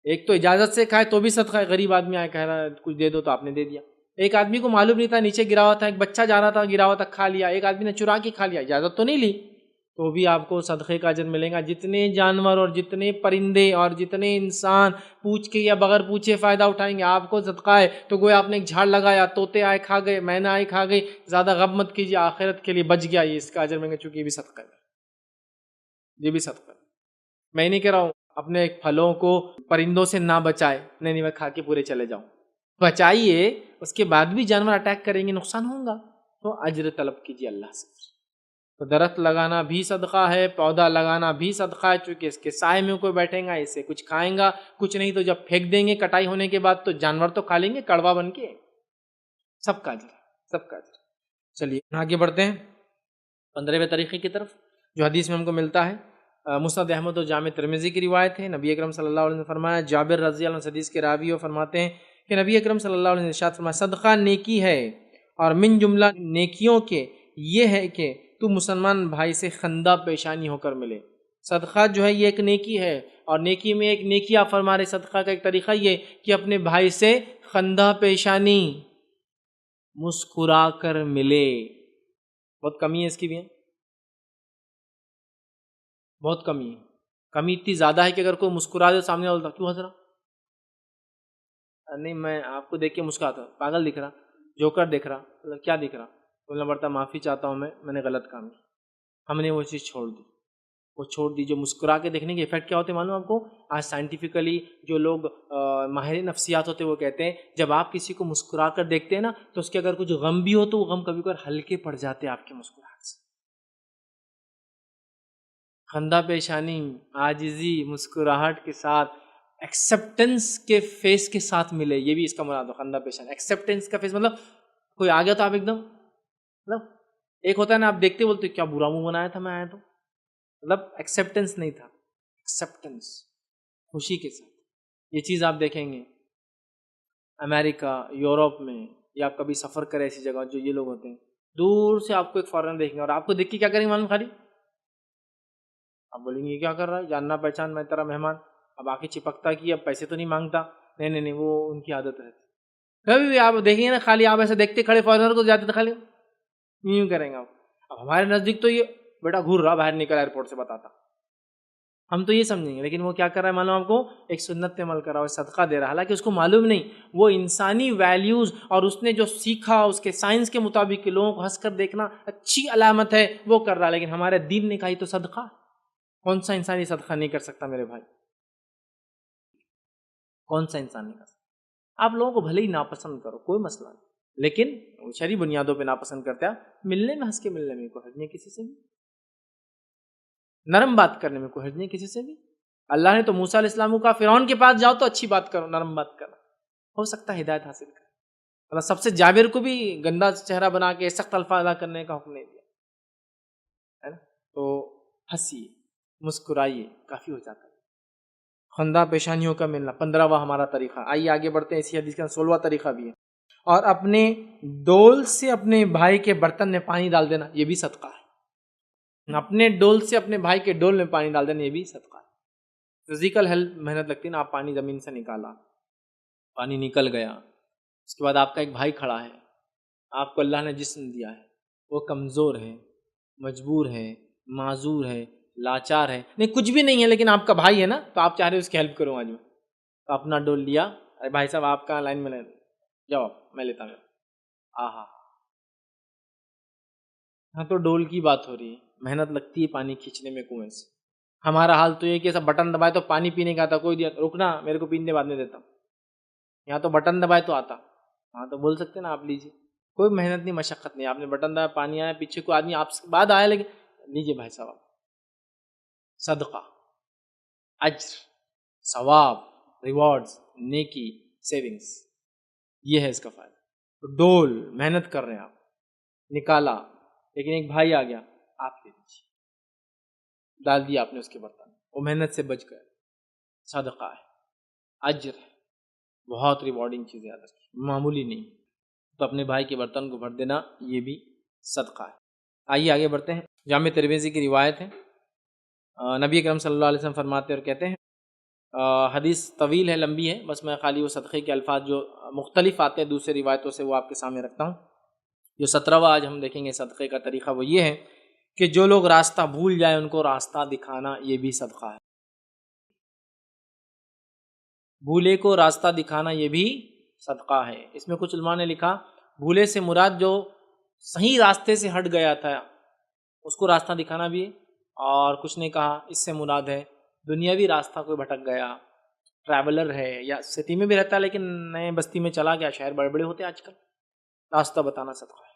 ایک تو اجازت سے کھائے تو بھی صدقہ ہے، غریب آدمی آئے کہہ رہا ہے کچھ دے دو تو آپ نے دے دیا، ایک آدمی کو معلوم نہیں تھا نیچے گرا ہوا تھا، ایک بچہ جا رہا تھا گرا ہوا تھا کھا لیا، ایک آدمی نے چرا کے کھا لیا، اجازت تو نہیں لی، تو بھی آپ کو صدقے کا اجر ملے گا۔ جتنے جانور اور جتنے پرندے اور جتنے انسان پوچھ کے یا بغیر پوچھے فائدہ اٹھائیں گے، آپ کو صدقہ ہے، تو گویا آپ نے ایک جھاڑ لگایا، طوطے آئے کھا گئے، مینا آئے کھا گئی، زیادہ غم مت کیجیے، آخرت کے لیے بچ گیا، یہ اس کا اجر ملے گا، چونکہ یہ بھی صدقہ ہے، یہ بھی صدقہ ہے۔ میں نہیں کہہ رہا ہوں اپنے پھلوں کو پرندوں سے نہ بچائے، نہیں میں کھا کے پورے چلے جاؤں، بچائیے، اس کے بعد بھی جانور اٹیک کریں گے نقصان ہوگا، تو اجر طلب کیجیے اللہ سے۔ تو درخت لگانا بھی صدقہ ہے، پودا لگانا بھی صدقہ ہے، چونکہ اس کے سائے میں کوئی بیٹھے گا، اس سے کچھ کھائیں گا، کچھ نہیں تو جب پھینک دیں گے کٹائی ہونے کے بعد تو جانور تو کھا لیں گے کڑوا بن کے، سب کا اجر، سب کا اجر۔ چلیے آگے بڑھتے ہیں 15ویں طریقے کی طرف، جو حدیث میں ہم کو ملتا ہے، مسند احمد و جامع ترمذی کی روایت ہے، نبی اکرم صلی اللہ علیہ وسلم نے فرمایا، جابر رضی اللہ عنہ حدیث کے راوی وہ فرماتے ہیں کہ نبی اکرم صلی اللہ علیہ وسلم نے ارشاد فرمایا، صدقہ نیکی ہے، اور من جملہ نیکیوں کے یہ ہے کہ تو مسلمان بھائی سے خندہ پیشانی ہو کر ملے، صدقہ جو ہے یہ ایک نیکی ہے، اور نیکی میں ایک نیکی آپ فرما رہے، صدقہ کا ایک طریقہ یہ کہ اپنے بھائی سے خندہ پیشانی مسکرا کر ملے. بہت کمی ہے اس کی بھی، بہت کمی ہے. کمی اتنی زیادہ ہے کہ اگر کوئی مسکرا دے سامنے والا کیوں ہنس رہا؟ نہیں میں آپ کو دیکھ کے مسکراتا ہوں، پاگل دکھ رہا، جوکر دیکھ رہا، مطلب کیا دکھ رہا؟ بولنا پڑتا معافی چاہتا ہوں میں نے غلط کام کیا. ہم نے وہ چیز چھوڑ دی، وہ چھوڑ دی. جو مسکرا کے دیکھنے کے ایفیکٹ کیا ہوتے ہیں معلوم آپ کو؟ آج سائنٹیفکلی جو لوگ ماہر نفسیات ہوتے ہیں وہ کہتے ہیں جب آپ کسی کو مسکرا کر دیکھتے ہیں نا تو اس کے اگر کچھ غم بھی ہو تو وہ غم کبھی کبھی ہلکے پڑ جاتے ہیں آپ کے مسکراہٹ سے. خندہ پیشانی، عاجزی، مسکراہٹ کے ساتھ ایکسیپٹنس کے فیس کے ساتھ ملے، یہ بھی اس کا مراد ہے. خندہ پیشانی ایکسیپٹنس کا فیس، مطلب کوئی آ گیا تو آپ ایک دم، مطلب ایک ہوتا ہے نا آپ دیکھتے بولتے کیا برا منہ بنایا تھا میں آیا تو، مطلب ایکسیپٹنس نہیں تھا، ایکسیپٹنس خوشی کے ساتھ. یہ چیز آپ دیکھیں گے امریکہ، یورپ میں، یا آپ کبھی سفر کرے ایسی جگہ جو یہ لوگ ہوتے ہیں، دور سے آپ کو ایک فارنر دیکھیں گے اور آپ کو دیکھ کے کیا کریں گے معلوم؟ خالی آپ بولیں گے یہ کیا کر رہا ہے، جاننا پہچان میں تیرا مہمان، اب آ کے چپکتا کی اب پیسے تو نہیں مانگتا. نہیں وہ ان کی عادت رہتی. کبھی بھی آپ دیکھیں گے نا خالی آپ ایسے دیکھتے کھڑے فارنر کو جاتے تو خالی یوں کریں گے آپ. اب ہمارے نزدیک تو یہ بیٹا گھور رہا باہر نکل ایئرپورٹ سے بتاتا، ہم تو یہ سمجھیں گے، لیکن وہ کیا کر رہا ہے معلوم آپ کو؟ ایک سنت پہ عمل کر رہا ہے، صدقہ دے رہا ہے. حالانکہ اس کو معلوم نہیں وہ انسانی ویلیوز اور اس نے جو سیکھا اس کے سائنس کے مطابق کہ لوگوں کو ہنس کر دیکھنا اچھی علامت ہے وہ کر رہا ہے. لیکن ہمارے دین نے کہا یہ تو صدقہ، کون سا انسان یہ صدقہ نہیں کر سکتا میرے بھائی؟ کون سا انسان نہیں کر سکتا؟ آپ لوگوں کو بھلے ہی ناپسند کرو کوئی مسئلہ نہیں، لیکن شرعی بنیادوں پہ ناپسند کرتے ہیں. ملنے میں ہنس کے ملنے میں کوئی حرج نہیں کسی سے بھی، نرم بات کرنے میں کوئی حرج نہیں کسی سے بھی. اللہ نے تو موسیٰ علیہ السلام کو کہا فرعون کے پاس جاؤ تو اچھی بات کرو، نرم بات کرو، ہو سکتا ہے ہدایت حاصل کرے. اللہ سب سے جابر کو بھی گندا چہرہ بنا کے سخت الفاظ ادا کرنے کا حکم نہیں دیا ہے نا. تو ہنسیے، مسکرائیے، کافی ہو جاتا ہے. خندہ پیشانیوں کا ملنا 15واں ہمارا طریقہ. آئیے آگے بڑھتے ہیں. اسی حدیث کا 16واں طریقہ بھی ہے. اور اپنے ڈول سے اپنے بھائی کے برتن میں پانی ڈال دینا، یہ بھی صدقہ ہے. اپنے ڈول سے اپنے بھائی کے ڈول میں پانی ڈال دینا، یہ بھی صدقہ ہے. فزیکل ہیلپ محنت لگتی ہے نا، آپ پانی زمین سے نکالا، پانی نکل گیا، اس کے بعد آپ کا ایک بھائی کھڑا ہے، آپ کو اللہ نے جسم دیا ہے، وہ کمزور ہے، مجبور ہے، معذور ہے، لاچار ہے، نہیں کچھ بھی نہیں ہے لیکن آپ کا بھائی ہے نا تو آپ چاہ رہے اس کی ہیلپ کروں آج میں. تو اپنا ڈول لیا، ارے بھائی صاحب آپ کا لائن میں لے جاؤ میں لیتا ہوں. ہاں تو ڈول کی بات ہو رہی ہے، محنت لگتی ہے پانی کھینچنے میں کنویں سے. ہمارا حال تو یہ کہ سب بٹن دبائے تو پانی پینے کا آتا، کوئی دیا رکنا میرے کو پینے بعد میں دیتا ہوں. یہاں تو بٹن دبائے تو آتا. ہاں تو بول سکتے نا آپ لیجیے، کوئی محنت نہیں، مشقت نہیں. آپ نے بٹن دبایا، پانی آیا، پیچھے کوئی آدمی آپ سے بعد آیا لیکن لیجیے بھائی صاحب. صدقہ، اجر، ثواب، ریوارڈز، نیکی، سیونگز، یہ ہے اس کا فائدہ. تو ڈول محنت کر رہے ہیں آپ، نکالا، لیکن ایک بھائی آ گیا، آپ لے لیجیے، ڈال دیا آپ نے اس کے برتن، وہ محنت سے بچ گئے، صدقہ ہے، اجر ہے، بہت ریوارڈنگ چیز ہے، یاد رکھیے معمولی نہیں. تو اپنے بھائی کے برتن کو بھر دینا یہ بھی صدقہ ہے. آئیے آگے بڑھتے ہیں. جامع ترمذی کی روایت ہے، نبی اکرم صلی اللہ علیہ وسلم فرماتے اور کہتے ہیں، حدیث طویل ہے، لمبی ہے، بس میں خالی وہ صدقے کے الفاظ جو مختلف آتے ہیں دوسرے روایتوں سے وہ آپ کے سامنے رکھتا ہوں. جو 17واں آج ہم دیکھیں گے صدقے کا طریقہ وہ یہ ہے کہ جو لوگ راستہ بھول جائیں ان کو راستہ دکھانا، یہ بھی صدقہ ہے. بھولے کو راستہ دکھانا یہ بھی صدقہ ہے. اس میں کچھ علماء نے لکھا بھولے سے مراد جو صحیح راستے سے ہٹ گیا تھا اس کو راستہ دکھانا بھی ہے، اور کچھ نے کہا اس سے مراد ہے دنیاوی راستہ کوئی بھٹک گیا، ٹریولر ہے یا سٹی میں بھی رہتا ہے لیکن نئے بستی میں چلا گیا، شہر بڑے بڑے ہوتے ہیں آج کل، راستہ بتانا صدقہ ہے.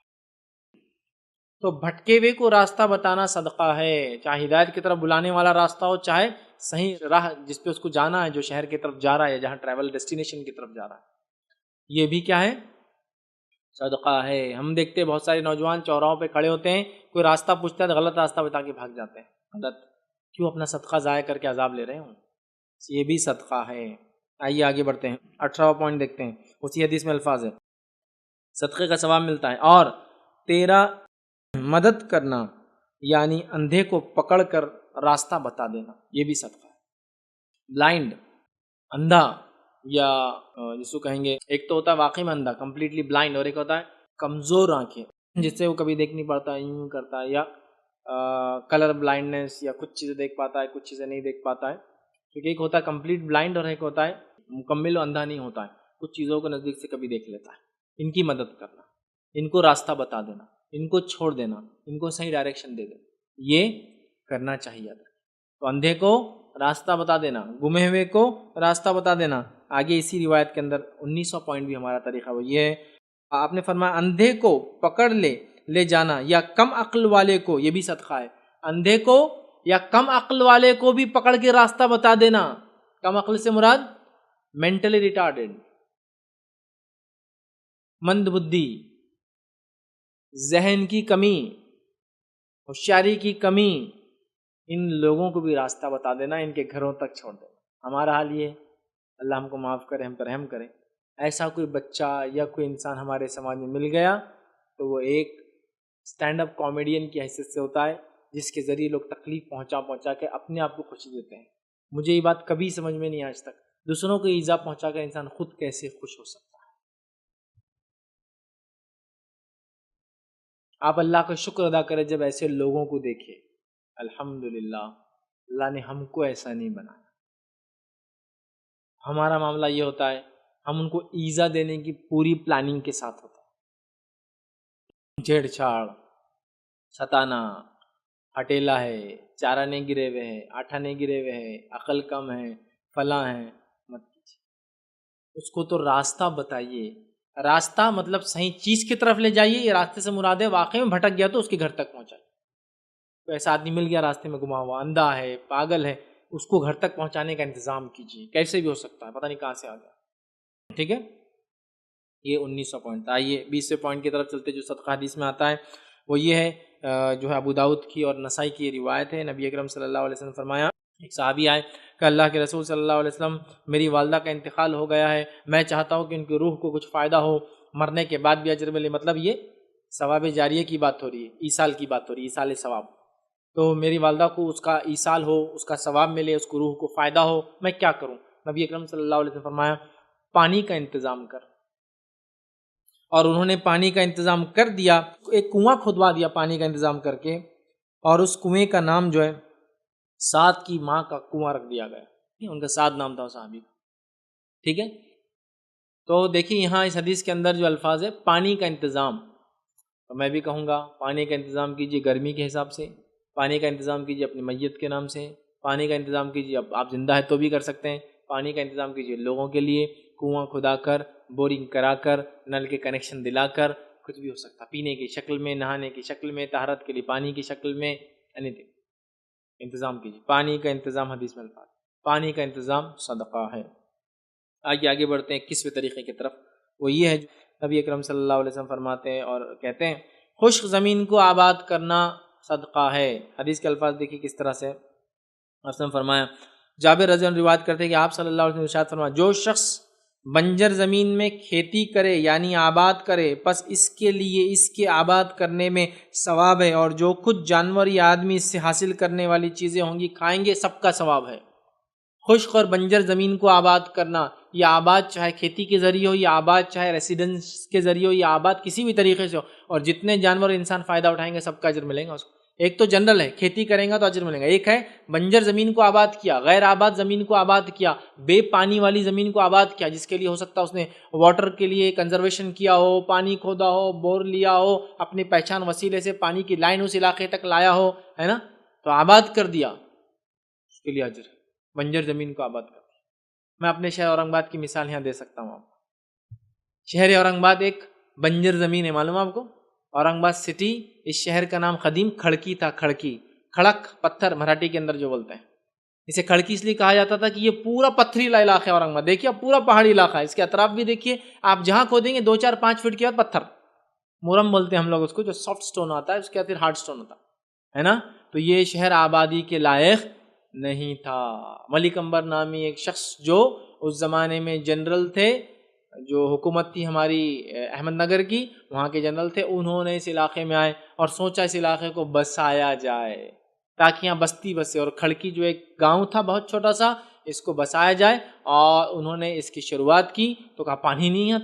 تو بھٹکے ہوئے کو راستہ بتانا صدقہ ہے، چاہے ہدایت کی طرف بلانے والا راستہ ہو، چاہے صحیح راہ جس پہ اس کو جانا ہے، جو شہر کی طرف جا رہا ہے، جہاں ٹریول ڈیسٹینیشن کی طرف جا رہا ہے، یہ بھی کیا ہے؟ صدقہ ہے. ہم دیکھتے ہیں بہت سارے نوجوان چوراہوں پہ کھڑے ہوتے ہیں، کوئی راستہ پوچھتا ہے تو غلط راستہ بتا کے بھاگ جاتے ہیں. غلط، کیوں اپنا صدقہ ضائع کر کے عذاب لے رہے ہوں؟ یہ بھی صدقہ ہے. آئیے آگے بڑھتے ہیں. 18واں پوائنٹ دیکھتے ہیں. اسی حدیث میں الفاظ ہے صدقے کا ثواب ملتا ہے، اور تیرا مدد کرنا یعنی اندھے کو پکڑ کر راستہ بتا دینا یہ بھی صدقہ ہے۔ بلائنڈ اندھا یا جس کو کہیں گے ایک تو ہوتا ہے واقعی میں اندھا کمپلیٹلی بلائنڈ، اور ایک ہوتا ہے کمزور آنکھیں جس سے وہ کبھی دیکھ نہیں پاتا یوں کرتا ہے، یا کلر بلائنڈنس یا کچھ چیزیں دیکھ پاتا ہے کچھ چیزیں نہیں دیکھ پاتا ہے، کیونکہ ایک ہوتا ہے کمپلیٹ بلائنڈ اور ایک ہوتا ہے مکمل اندھا نہیں ہوتا ہے، کچھ چیزوں کو نزدیک سے کبھی دیکھ لیتا ہے۔ ان کی مدد کرنا، ان کو راستہ بتا دینا، ان کو چھوڑ دینا، ان کو صحیح ڈائریکشن دے دینا، یہ کرنا چاہیے تھا۔ تو اندھے کو راستہ بتا دینا، گمے ہوئے کو راستہ بتا دینا۔ آگے اسی روایت کے اندر 1900 پوائنٹ بھی ہمارا طریقہ وہ یہ ہے، آپ نے فرمایا اندھے کو پکڑ لے جانا یا کم عقل والے کو، یہ بھی صدقہ ہے، اندھے کو یا کم عقل والے کو بھی پکڑ کے راستہ بتا دینا۔ کم عقل سے مراد مینٹلی ریٹارڈڈ، مند بدھی، ذہن کی کمی، ہوشیاری کی کمی، ان لوگوں کو بھی راستہ بتا دینا، ان کے گھروں تک چھوڑ دینا۔ ہمارا حال یہ، اللہ ہم کو معاف کرے، ہم پر رحم کرے، ایسا کوئی بچہ یا کوئی انسان ہمارے سماج میں مل گیا تو وہ ایک اسٹینڈ اپ کامیڈین کی حیثیت سے ہوتا ہے، جس کے ذریعے لوگ تکلیف پہنچا کے اپنے آپ کو خوشی دیتے ہیں۔ مجھے یہ بات کبھی سمجھ میں نہیں آج تک، دوسروں کو ایذا پہنچا کر انسان خود کیسے خوش ہو سکتا ہے۔ آپ اللہ کا شکر ادا کریں جب ایسے لوگوں کو دیکھیں، الحمدللہ اللہ نے ہم کو ایسا نہیں بنایا۔ ہمارا معاملہ یہ ہوتا ہے ہم ان کو ایذا دینے کی پوری پلاننگ کے ساتھ ہوتا ہے، چھیڑ چھاڑ، ستانا، ہٹیلا ہے، چارہ نہیں گرے ہوئے ہیں، آٹھا نہیں گرے ہوئے ہیں، عقل کم ہے، فلاں ہیں، مت کیجیے۔ اس کو تو راستہ بتائیے، راستہ مطلب صحیح چیز کی طرف لے جائیے، یہ راستے سے مراد ہے واقعی میں بھٹک گیا تو اس کے گھر تک پہنچائیے۔ تو ایسا آدمی مل گیا راستے میں گما ہوا، اندھا ہے، پاگل ہے، اس کو گھر تک پہنچانے کا انتظام کیجیے، کیسے بھی ہو سکتا ہے، پتہ نہیں کہاں سے آ گیا۔ ٹھیک ہے، یہ 1900 پوائنٹ۔ آئیے 20ویں پوائنٹ کی طرف چلتے، جو صدقہ حدیث میں آتا ہے وہ یہ ہے، جو ہے ابو داؤد کی اور نسائی کی روایت ہے۔ نبی اکرم صلی اللہ علیہ وسلم فرمایا، ایک صحابی آئے کہ اللہ کے رسول صلی اللہ علیہ وسلم میری والدہ کا انتقال ہو گیا ہے، میں چاہتا ہوں کہ ان کی روح کو کچھ فائدہ ہو، مرنے کے بعد بھی اجر ملے، مطلب یہ ثواب جاریہ کی بات ہو رہی ہے، ایصال کی بات ہو رہی ہے، ایصال ثواب۔ تو میری والدہ کو اس کا ایصال ہو، اس کا ثواب ملے، اس کو روح کو فائدہ ہو، میں کیا کروں؟ نبی اکرم صلی اللہ علیہ وسلم فرمایا پانی کا انتظام کر۔ اور انہوں نے پانی کا انتظام کر دیا، ایک کنواں کھدوا دیا پانی کا انتظام کر کے، اور اس کنویں کا نام جو ہے سعد کی ماں کا کنواں رکھ دیا گیا، ان کا سعد نام تھا صحابی کا۔ ٹھیک ہے، تو دیکھیے یہاں اس حدیث کے اندر جو الفاظ ہے پانی کا انتظام، تو میں بھی کہوں گا پانی کا انتظام کیجیے گرمی کے حساب سے، پانی کا انتظام کیجیے اپنی میت کے نام سے، پانی کا انتظام کیجیے، اب آپ زندہ ہے تو بھی کر سکتے ہیں، پانی کا انتظام کیجیے لوگوں کے لیے، کنواں کھدا کر، بورنگ کرا کر، نل کے کنیکشن دلا کر، کچھ بھی ہو سکتا، پینے کی شکل میں، نہانے کی شکل میں، طہارت کے لیے پانی کی شکل میں، اینی تھنگ انتظام کیجیے۔ پانی کا انتظام حدیث میں الفاظ، پانی کا انتظام صدقہ ہے۔ آگے بڑھتے ہیں 21ویں طریقے کی طرف، وہ یہ ہے جو نبی اکرم صلی اللہ علیہ وسلم فرماتے ہیں اور کہتے ہیں خشک زمین کو آباد کرنا صدقہ ہے۔ حدیث کے الفاظ دیکھیے کس طرح سے، آپ نے فرمایا، جابر رضی اللہ عنہ روایت کرتے ہیں کہ آپ صلی اللہ علیہ وسلم ارشاد فرمایا جو شخص بنجر زمین میں کھیتی کرے یعنی آباد کرے، پس اس کے لیے اس کے آباد کرنے میں ثواب ہے، اور جو کچھ جانور یا آدمی اس سے حاصل کرنے والی چیزیں ہوں گی کھائیں گے، سب کا ثواب ہے۔ خشک اور بنجر زمین کو آباد کرنا، یا آباد چاہے کھیتی کے ذریعے ہو، یا آباد چاہے ریسیڈنس کے ذریعے ہو، یا آباد کسی بھی طریقے سے ہو، اور جتنے جانور انسان فائدہ اٹھائیں گے سب کا اجر ملے گا اس کو۔ ایک تو جنرل ہے کھیتی کریں گا تو اجر ملے گا، ایک ہے بنجر زمین کو آباد کیا، غیر آباد زمین کو آباد کیا، بے پانی والی زمین کو آباد کیا، جس کے لیے ہو سکتا ہے اس نے واٹر کے لیے کنزرویشن کیا ہو، پانی کھودا ہو، بور لیا ہو، اپنی پہچان وسیلے سے پانی کی لائن اس علاقے تک لایا ہو، ہے نا، تو آباد کر دیا، اس کے لیے اجر ہے۔ بنجر زمین کو آباد کر دیا۔ میں اپنے شہر اورنگ آباد کی مثال یہاں دے سکتا ہوں آپ کو۔ شہر اورنگ آباد ایک بنجر زمین ہے، معلوم ہے آپ کو؟ اورنگ آباد سٹی، اس شہر کا نام قدیم کھڑکی تھا، کھڑکی، کھڑک پتھر مراٹھی کے اندر جو بولتے ہیں، اسے کھڑکی اس لیے کہا جاتا تھا کہ یہ پورا پتھریلا علاقہ ہے اورنگ آباد، دیکھیے پورا پہاڑی علاقہ ہے، اس کے اطراف بھی دیکھیے، آپ جہاں کھودیں گے 2-4-5 فٹ کے بعد پتھر، مورم بولتے ہیں ہم لوگ اس کو، جو سافٹ سٹون آتا ہے، اس کے بعد پھر ہارڈ سٹون ہوتا ہے نا، تو یہ شہر آبادی کے لائق نہیں تھا۔ ملک امبر نامی ایک شخص جو اس زمانے میں جنرل تھے، جو حکومت تھی ہماری احمد نگر کی، وہاں کے جنرل تھے، انہوں نے اس علاقے میں آئے اور سوچا اس علاقے کو بسایا جائے، تاکہ یہاں بستی بسے، اور کھڑکی جو ایک گاؤں تھا بہت چھوٹا سا، اس کو بسایا جائے، اور انہوں نے اس کی شروعات کی تو کہا پانی نہیں ہے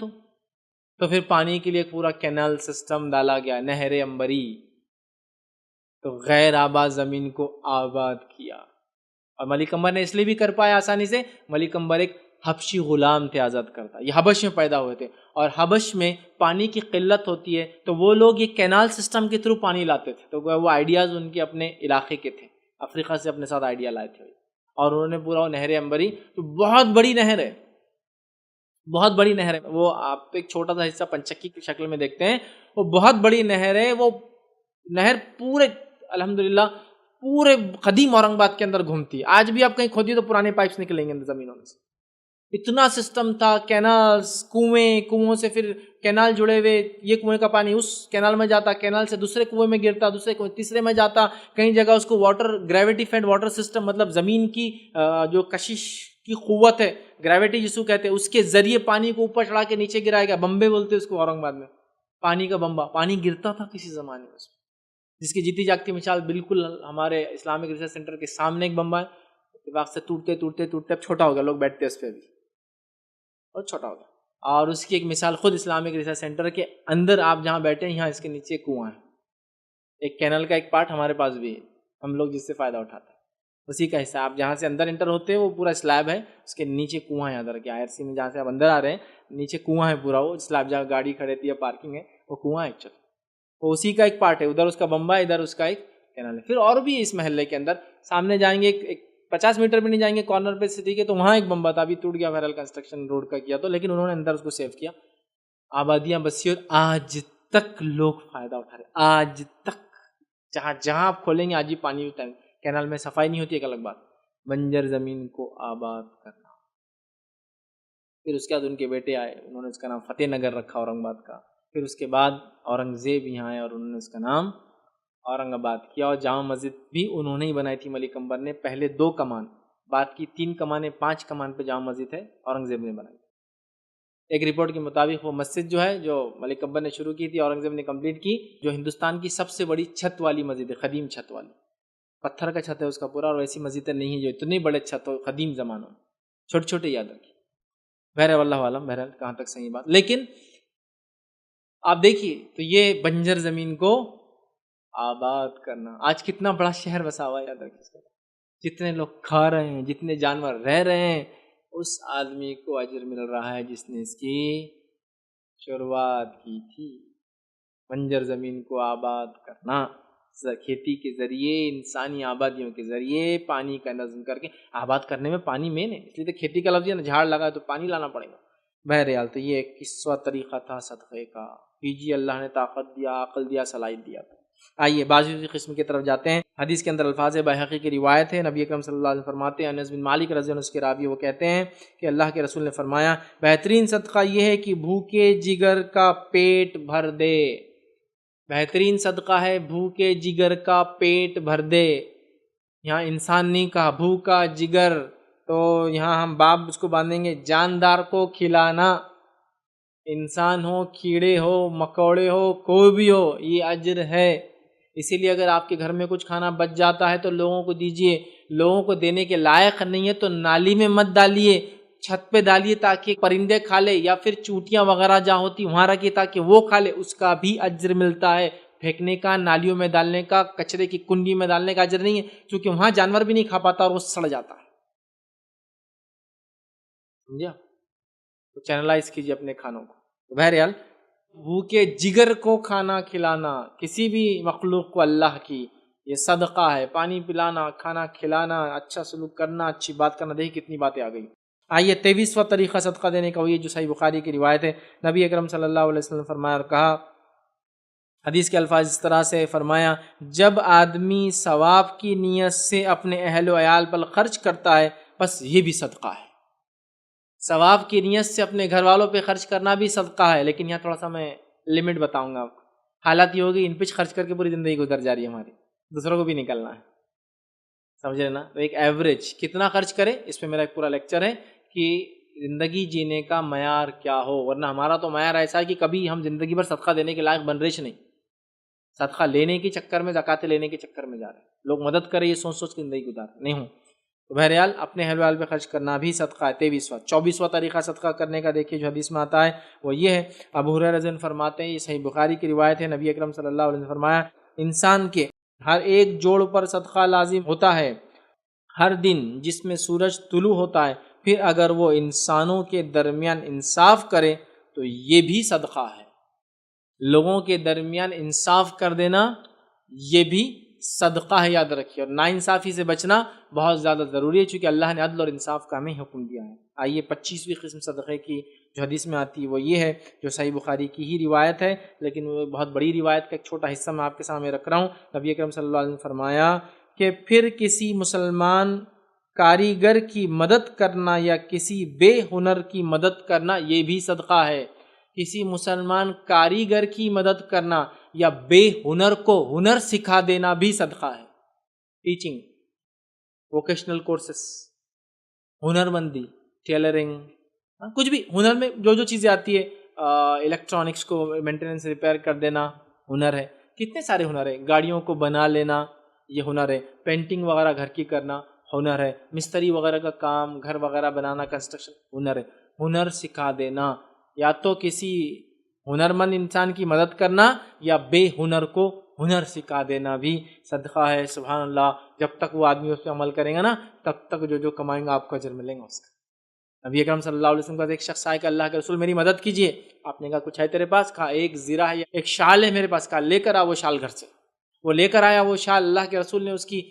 تو پھر پانی کے لیے ایک پورا کینال سسٹم ڈالا گیا، نہر عنبری، تو غیر آباد زمین کو آباد کیا۔ اور ملک عنبر نے اس لیے بھی کر پایا آسانی سے، ملک عنبر ایک حبشی غلام تھے آزاد کرتا، یہ حبش میں پیدا ہوئے تھے، اور حبش میں پانی کی قلت ہوتی ہے تو وہ لوگ یہ کینال سسٹم کے تھرو پانی لاتے تھے، تو وہ آئیڈیاز ان کے اپنے علاقے کے تھے، افریقہ سے اپنے ساتھ آئیڈیا لائے تھے، اور انہوں نے پورا نہر عنبری، تو بہت بڑی نہر ہے، بہت بڑی نہر ہے، وہ آپ ایک چھوٹا سا حصہ پنچکی کی شکل میں دیکھتے ہیں، وہ بہت بڑی نہر ہے، وہ نہر پورے الحمدللہ پورے قدیم اورنگ آباد کے اندر گھومتی ہے، آج بھی آپ کہیں کھودیے تو پرانے پائپس نکلیں گے زمینوں میں سے، اتنا سسٹم تھا، کینالز، کنویں سے پھر کینال جڑے ہوئے، یہ کنویں کا پانی اس کینال میں جاتا، کینال سے دوسرے کنویں میں گرتا، دوسرے کنویں تیسرے میں جاتا، کئی جگہ اس کو water gravity fed water system, مطلب زمین کی جو کشش کی قوت ہے، گریویٹی جس کو کہتے ہیں، اس کے ذریعے پانی کو اوپر چڑھا کے نیچے گرائے گا، بمبے بولتے اس کو اورنگ آباد میں، پانی کا بمبا، پانی گرتا تھا کسی زمانے میں، جس کی جیتی جاگتی مثال بالکل ہمارے اسلامک ریسرچ سینٹر کے سامنے ایک بمبا ہے، اتفاق سے ٹوٹتے ٹوٹتے ٹوٹتے اب چھوٹا ہو گیا، لوگ بیٹھتے اس پہ بھی، اور چھوٹا ہو گیا، اور اس کی ایک مثال خود اسلامک ریسرچ سینٹر کے اندر آپ جہاں بیٹھے ہیں، یہاں اس کے نیچے کنواں ہے، ایک کینل کا ایک پارٹ ہمارے پاس بھی ہے، ہم لوگ جس سے فائدہ اٹھاتے ہیں، اسی کا حصہ، آپ جہاں سے اندر انٹر ہوتے ہیں وہ پورا سلیب ہے، اس کے نیچے کنواں ہے، ادھر کے IRC میں جہاں سے آپ اندر آ رہے ہیں نیچے کنواں ہے، پورا وہ سلیب جہاں گاڑی کھڑی رہتی ہے، پارکنگ ہے، وہ کنواں ہے ایکچولی، وہ اسی کا ایک پارٹ ہے، ادھر اس کا بمبا، ادھر اس کا ایک کینل ہے۔ پھر اور بھی اس محلے کے اندر سامنے جائیں گے، ایک 50 میٹر بھی نہیں جائیں گے کارنر پہ سٹی کے، تو وہاں ایک بمبا تھا، ابھی ٹوٹ گیا، بہرحال کنسٹرکشن روڈ کا کیا تو، لیکن انہوں نے اندر اس کو سیو کیا، آبادیاں بسی، اور آج تک لوگ فائدہ اٹھا رہے، آج تک جہاں جہاں آپ کھولیں گے آج ہی پانی ہوتا ہے، کینال میں صفائی نہیں ہوتی، ایک الگ بات، بنجر زمین کو آباد کرنا۔ پھر اس کے بعد ان کے بیٹے آئے، انہوں نے اس کا نام فتح نگر رکھا اورنگ آباد کا، پھر اس کے بعد اورنگزیب یہاں آئے اور انہوں نے اس کا نام اورنگ آباد کیا، اور جامع مسجد بھی انہوں نے ہی بنائی تھی، ملک عنبر نے، پہلے 2 کمان، بعد کی 3 کمانیں، 5 کمان پہ جامع مسجد ہے، اورنگزیب نے بنائی۔ ایک رپورٹ کے مطابق وہ مسجد جو ہے جو ملک عنبر نے شروع کی تھی، اورنگزیب نے کمپلیٹ کی، جو ہندوستان کی سب سے بڑی چھت والی مسجد ہے، قدیم چھت والی، پتھر کا چھت ہے اس کا پورا، اور ویسی مسجدیں نہیں ہیں جو اتنے بڑے چھت ہو قدیم زمانوں میں، چھوٹے چھوٹے یاد رکھیے، بہرحال واللہ عالم، بہرحال کہاں تک صحیح بات، لیکن آپ دیکھیے تو یہ بنجر زمین کو آباد کرنا، آج کتنا بڑا شہر بسا ہوا ہے، یاد رکھیے، جتنے لوگ کھا رہے ہیں، جتنے جانور رہ رہے ہیں، اس آدمی کو اجر مل رہا ہے جس نے اس کی شروعات کی تھی۔ بنجر زمین کو آباد کرنا، کھیتی کے ذریعے، انسانی آبادیوں کے ذریعے، پانی کا نظم کر کے آباد کرنے میں پانی مین ہے، اس لیے تو کھیتی کا لفظ ہے نا، جھاڑ لگا تو پانی لانا پڑے گا۔ بہرحال تو یہ ایک قصہ طریقہ تھا صدقے کا، کیجیے، اللہ نے طاقت دیا، عقل دیا، صلاحیت دیا۔ آئیے بازی قسم کی طرف جاتے ہیں۔ حدیث کے اندر الفاظ بحقی کی روایت ہے، نبی اکرم صلی اللہ علیہ وسلم فرماتے ہیں، انس بن مالک رضی اللہ عنہ اس کے راوی، وہ کہتے ہیں کہ اللہ کے رسول نے فرمایا، بہترین صدقہ یہ ہے کہ بھوکے جگر کا پیٹ بھر دے، بہترین صدقہ ہے بھوکے جگر کا پیٹ بھر دے، یہاں انسان نہیں کہا، بھوکا جگر، تو یہاں ہم باب اس کو باندھیں گے، جاندار کو کھلانا، انسان ہو، کیڑے ہو، مکوڑے ہو، کوئی بھی ہو، یہ اجر ہے۔ اسی لیے اگر آپ کے گھر میں کچھ کھانا بچ جاتا ہے تو لوگوں کو دیجئے، لوگوں کو دینے کے لائق نہیں ہے تو نالی میں مت ڈالیے، چھت پہ ڈالیے تاکہ پرندے کھا لے، یا پھر چونٹیاں وغیرہ جہاں ہوتی وہاں رکھیے تاکہ وہ کھا لے، اس کا بھی اجر ملتا ہے۔ پھینکنے کا، نالیوں میں ڈالنے کا، کچرے کی کنڈی میں ڈالنے کا اجر نہیں ہے، کیونکہ وہاں جانور بھی نہیں کھا پاتا اور وہ سڑ جاتا ہے، سمجھا؟ تو چینلائز کیجیے اپنے کھانوں کو۔ بہرحال بھوکے جگر کو کھانا کھلانا، کسی بھی مخلوق کو اللہ کی، یہ صدقہ ہے، پانی پلانا، کھانا کھلانا، اچھا سلوک کرنا، اچھی بات کرنا، دیکھیں کتنی باتیں آ گئی۔ آئیے 23واں طریقہ صدقہ دینے کا وہی جو صحیح بخاری کی روایت ہے، نبی اکرم صلی اللہ علیہ وسلم فرمایا اور کہا، حدیث کے الفاظ اس طرح سے فرمایا، جب آدمی ثواب کی نیت سے اپنے اہل و عیال پر خرچ کرتا ہے بس یہ بھی صدقہ ہے۔ ثواب کی نیت سے اپنے گھر والوں پہ خرچ کرنا بھی صدقہ ہے، لیکن یہاں تھوڑا سا میں لمٹ بتاؤں گا آپ کو۔ حالات یہ ہوگی ان پہ خرچ کر کے پوری زندگی گزر جا رہی ہے ہماری، دوسروں کو بھی نکلنا ہے، سمجھ رہے نا؟ تو ایک ایوریج کتنا خرچ کرے، اس پہ میرا ایک پورا لیکچر ہے کہ زندگی جینے کا معیار کیا ہو، ورنہ ہمارا تو معیار ایسا ہے کہ کبھی ہم زندگی بھر صدقہ دینے کے لائق بن رہے نہیں۔ صدقہ لینے کے چکر میں، زکوٰۃ لینے کے چکر میں جا رہے ہیں لوگ، مدد کرے یہ سوچ سوچ کے زندگی گزار نہیں ہوں. تو بہرحال اپنے اہل ویال پہ خرچ کرنا بھی صدقہ ہے. 23واں 24واں طریقہ صدقہ کرنے کا دیکھیے جو حدیث میں آتا ہے وہ یہ ہے. ابو ہریرہ رضی اللہ عنہ فرماتے ہیں، یہ صحیح بخاری کی روایت ہے، نبی اکرم صلی اللہ علیہ وسلم نے فرمایا انسان کے ہر ایک جوڑ پر صدقہ لازم ہوتا ہے ہر دن جس میں سورج طلوع ہوتا ہے، پھر اگر وہ انسانوں کے درمیان انصاف کرے تو یہ بھی صدقہ ہے. لوگوں کے درمیان انصاف کر دینا یہ بھی صدقہ ہے، یاد رکھیے. اور ناانصافی سے بچنا بہت زیادہ ضروری ہے چونکہ اللہ نے عدل اور انصاف کا ہمیں حکم دیا ہے. آئیے 25ویں قسم صدقے کی جو حدیث میں آتی ہے وہ یہ ہے جو صحیح بخاری کی ہی روایت ہے، لیکن وہ بہت بڑی روایت کا ایک چھوٹا حصہ میں آپ کے سامنے رکھ رہا ہوں. نبی اکرم صلی اللہ علیہ وسلم نے فرمایا کہ پھر کسی مسلمان کاریگر کی مدد کرنا یا کسی بے ہنر کی مدد کرنا یہ بھی صدقہ ہے. کسی مسلمان کاریگر کی مدد کرنا یا بے ہنر کو ہنر سکھا دینا بھی صدقہ ہے. ٹیچنگ، ووکیشنل کورسز، ہنر مندی، ٹیلرنگ، کچھ بھی ہنر میں جو جو چیزیں آتی ہے، الیکٹرانکس کو مینٹیننس ریپیئر کر دینا ہنر ہے. کتنے سارے ہنر ہے. گاڑیوں کو بنا لینا یہ ہنر ہے. پینٹنگ وغیرہ گھر کی کرنا ہنر ہے. مستری وغیرہ کا کام، گھر وغیرہ بنانا، کنسٹرکشن ہنر ہے. ہنر سکھا دینا، یا تو کسی ہنرمند انسان کی مدد کرنا یا بے ہنر کو ہنر سکھا دینا بھی صدقہ ہے. سبحان اللہ. جب تک وہ آدمی اس پہ عمل کرے گا نا تب تک جو جو کمائیں گا آپ کو اجر ملیں گا اس کا. نبی اکرم صلی اللہ علیہ وسلم کا ایک شخص آئے کہ اللہ کے رسول میری مدد کیجیے. آپ نے کہا کچھ ہے تیرے پاس؟ کہا ایک زرہ ہے، ایک شال ہے میرے پاس. کہا لے کر آ وہ شال گھر سے. وہ لے کر آیا وہ شال. اللہ کے رسول نے اس کی